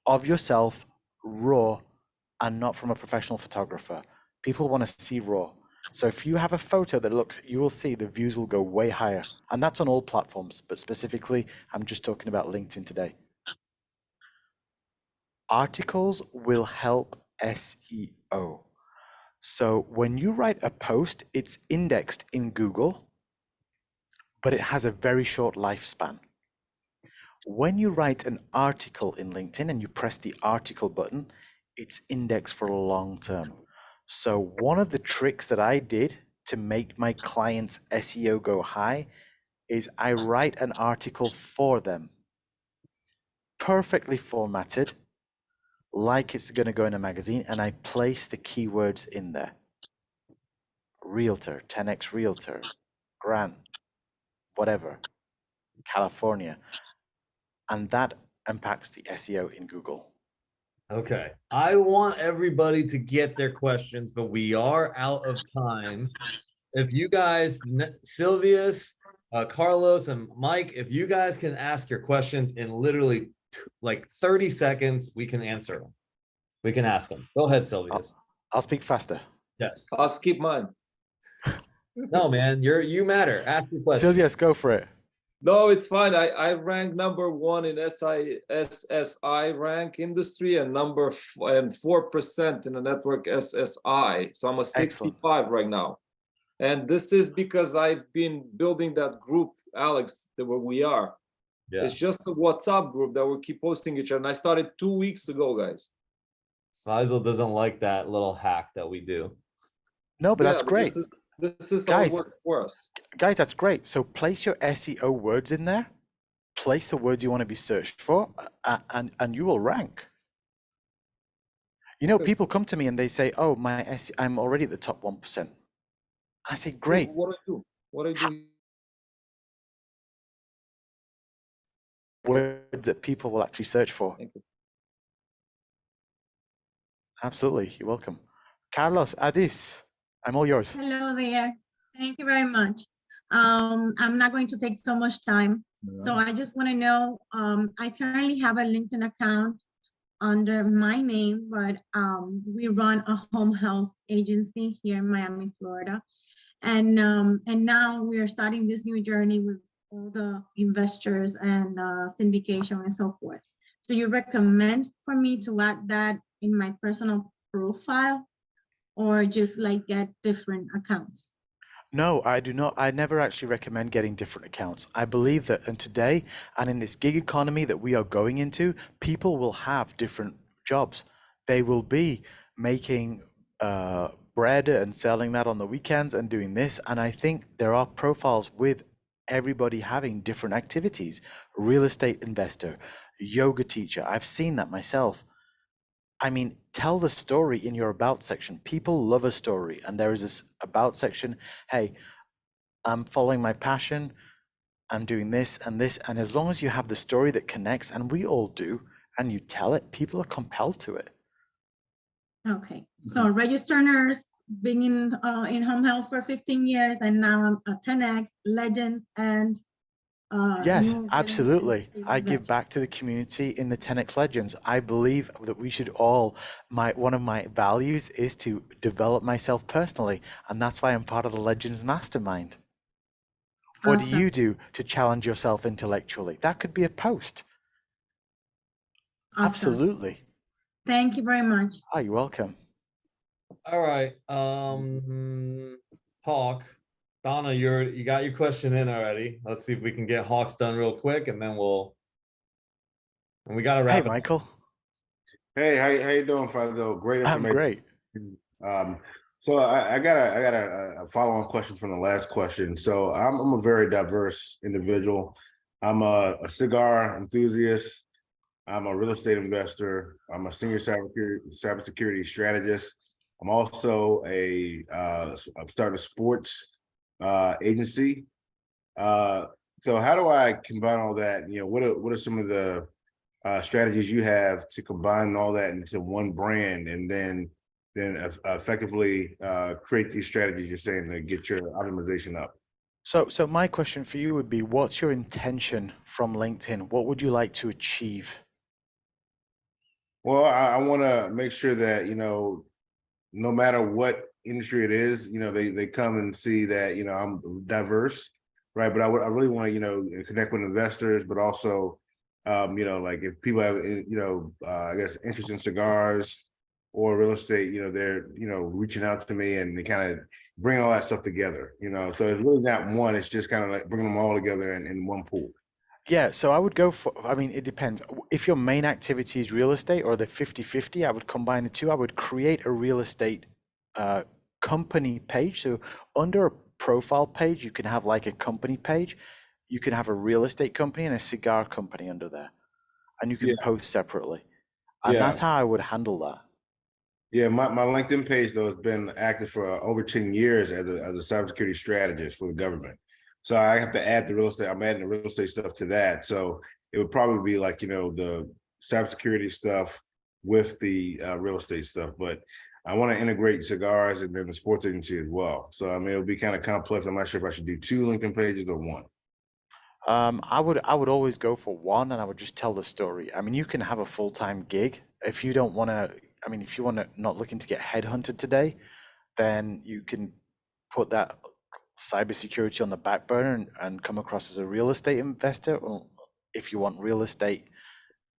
of yourself, raw, and not from a professional photographer. People want to see raw. So if you have a photo that looks, you will see the views will go way higher. And that's on all platforms, but specifically, I'm just talking about LinkedIn today. Articles will help SEO. So when you write a post, it's indexed in Google, but it has a very short lifespan. When you write an article in LinkedIn and you press the article button, it's indexed for a long term. So one of the tricks that I did to make my clients' SEO go high is I write an article for them, perfectly formatted, like it's going to go in a magazine, and I place the keywords in there. Realtor, 10x Realtor, Grant, whatever, California. And that impacts the SEO in Google. Okay. I want everybody to get their questions, but we are out of time. If you guys, Silvius, Carlos, and Mike, if you guys can ask your questions in literally like 30 seconds, we can answer them. We can ask them. Go ahead, Silvius. I'll speak faster. Yes. I'll skip mine. No, man, you matter. Ask your question. Silvius, go for it. No, it's fine. I rank #1 in SSI rank industry and number 4% in the network SSI. So I'm a 65 right now. And this is because I've been building that group, Alex, where we are. Yeah. It's just a WhatsApp group that we keep posting each other. And I started 2 weeks ago, guys. FAISAL doesn't like that little hack that we do. No, but that's great. This is guys, how it works for us. Guys, that's great. So place your SEO words in there. Place the words you want to be searched for, and you will rank. You know, people come to me and they say, "Oh, I'm already at the top 1%." I say, "Great." What do I do? What do I do? Words that people will actually search for. Thank you. Absolutely, you're welcome. Carlos, Adis, I'm all yours. Hello there. Thank you very much. I'm not going to take so much time. So I just want to know, I currently have a LinkedIn account under my name, but we run a home health agency here in Miami, Florida. And now we are starting this new journey with all the investors and syndication and so forth. do you recommend for me to add that in my personal profile, or just like get different accounts? No, I do not. I never actually recommend getting different accounts. I believe that in today and in this gig economy that we are going into, people will have different jobs. They will be making bread and selling that on the weekends and doing this. And I think there are profiles with everybody having different activities. Real estate investor, yoga teacher. I've seen that myself. I mean, tell the story in your about section. People love a story, and there is this about section. Hey, I'm following my passion. I'm doing this and this. And as long as you have the story that connects, and we all do, and you tell it, people are compelled to it. Okay, so registered nurse, being in home health for 15 years, and now I'm a 10X, Legends, and Yes, new absolutely. real I give investor. back to the community in the 10X Legends. I believe that we should all, one of my values is to develop myself personally, and that's why I'm part of the Legends Mastermind. What do Awesome. you do to challenge yourself intellectually? That could be a post. Awesome. Absolutely. Thank you very much. Oh, you're welcome. All right. Hawk, Donna, you got your question in already. Let's see if we can get Hawk's done real quick, and then we got to Hey, wrap it. Michael. Hey, how you doing, FAISAL? Great I'm information. great. So I got a follow-on question from the last question. So I'm a very diverse individual. I'm a cigar enthusiast. I'm a real estate investor. I'm a senior cybersecurity strategist. I'm also I'm starting a sports agency. So how do I combine all that? You know, what are some of the strategies you have to combine all that into one brand, and then effectively create these strategies you're saying to get your optimization up? So my question for you would be, what's your intention from LinkedIn? What would you like to achieve? Well, I want to make sure that, you know, no matter what industry it is, you know, they come and see that, you know, I'm diverse, right? But I really want to, you know, connect with investors, but also, you know, like if people have, you know, I guess interest in cigars or real estate, you know, they're, you know, reaching out to me, and they kind of bring all that stuff together, you know. So it's really not one, it's just kind of like bringing them all together in one pool. Yeah, so I would go for, I mean, it depends. If your main activity is real estate or the 50-50, I would combine the two. I would create a real estate company page. So under a profile page, you can have like a company page. You can have a real estate company and a cigar company under there, and you can post separately. And that's how I would handle that. Yeah, my LinkedIn page though has been active for over 10 years as a cybersecurity strategist for the government. So I have to add the real estate. I'm adding the real estate stuff to that. So it would probably be like, you know, the cybersecurity stuff with the real estate stuff. But I want to integrate cigars and then the sports agency as well. So I mean, it'll be kind of complex. I'm not sure if I should do 2 LinkedIn pages or 1. I would always go for one, and I would just tell the story. I mean, you can have a full-time gig if you don't want to. I mean, if you want to not looking to get headhunted today, then you can put that cybersecurity on the back burner and come across as a real estate investor. Or if you want real estate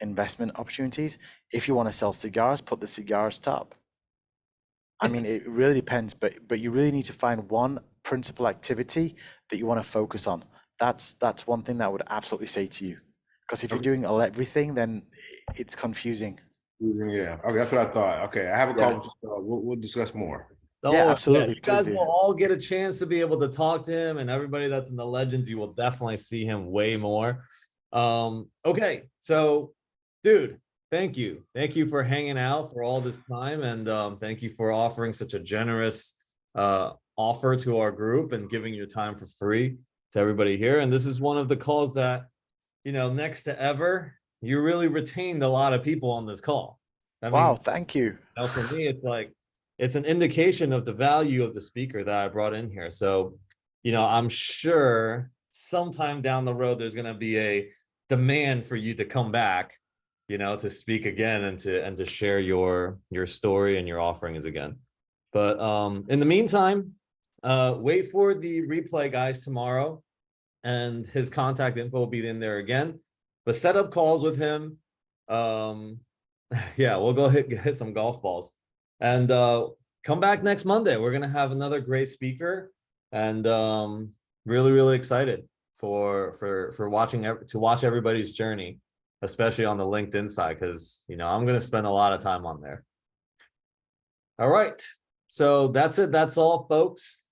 investment opportunities, if you want to sell cigars, put the cigars top. I mean, it really depends, but you really need to find one principal activity that you want to focus on. That's one thing that I would absolutely say to you, because if you're doing everything, then it's confusing. Yeah, okay, that's what I thought. Okay, I have a call. We'll discuss more. Yeah, absolutely. You guys will all get a chance to be able to talk to him, and everybody that's in the Legends, you will definitely see him way more. Okay, so dude, thank you for hanging out for all this time, and thank you for offering such a generous offer to our group and giving your time for free to everybody here. And this is one of the calls that, you know, next to ever, you really retained a lot of people on this call. I Wow, mean, thank you. you know, for me, it's like, it's an indication of the value of the speaker that I brought in here. So, you know, I'm sure sometime down the road, there's going to be a demand for you to come back, you know, to speak again and to share your story and your offerings again. But in the meantime, wait for the replay, guys, tomorrow, and his contact info will be in there again. But set up calls with him. Yeah, we'll go hit some golf balls, and come back next Monday. We're gonna have another great speaker, and really excited for watching to watch everybody's journey, especially on the LinkedIn side, because I'm gonna spend a lot of time on there. All right, so that's it. That's all, folks.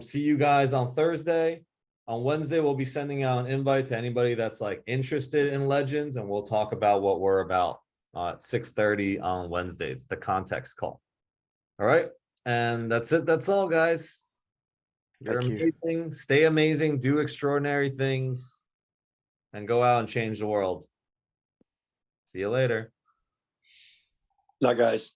See you guys on Thursday. On Wednesday, we'll be sending out an invite to anybody that's like interested in Legends, and we'll talk about what we're about at 6:30 on Wednesdays, the context call. All right, and that's it. That's all, guys. You're amazing. Stay amazing. Do extraordinary things, and go out and change the world. See you later. Bye, guys.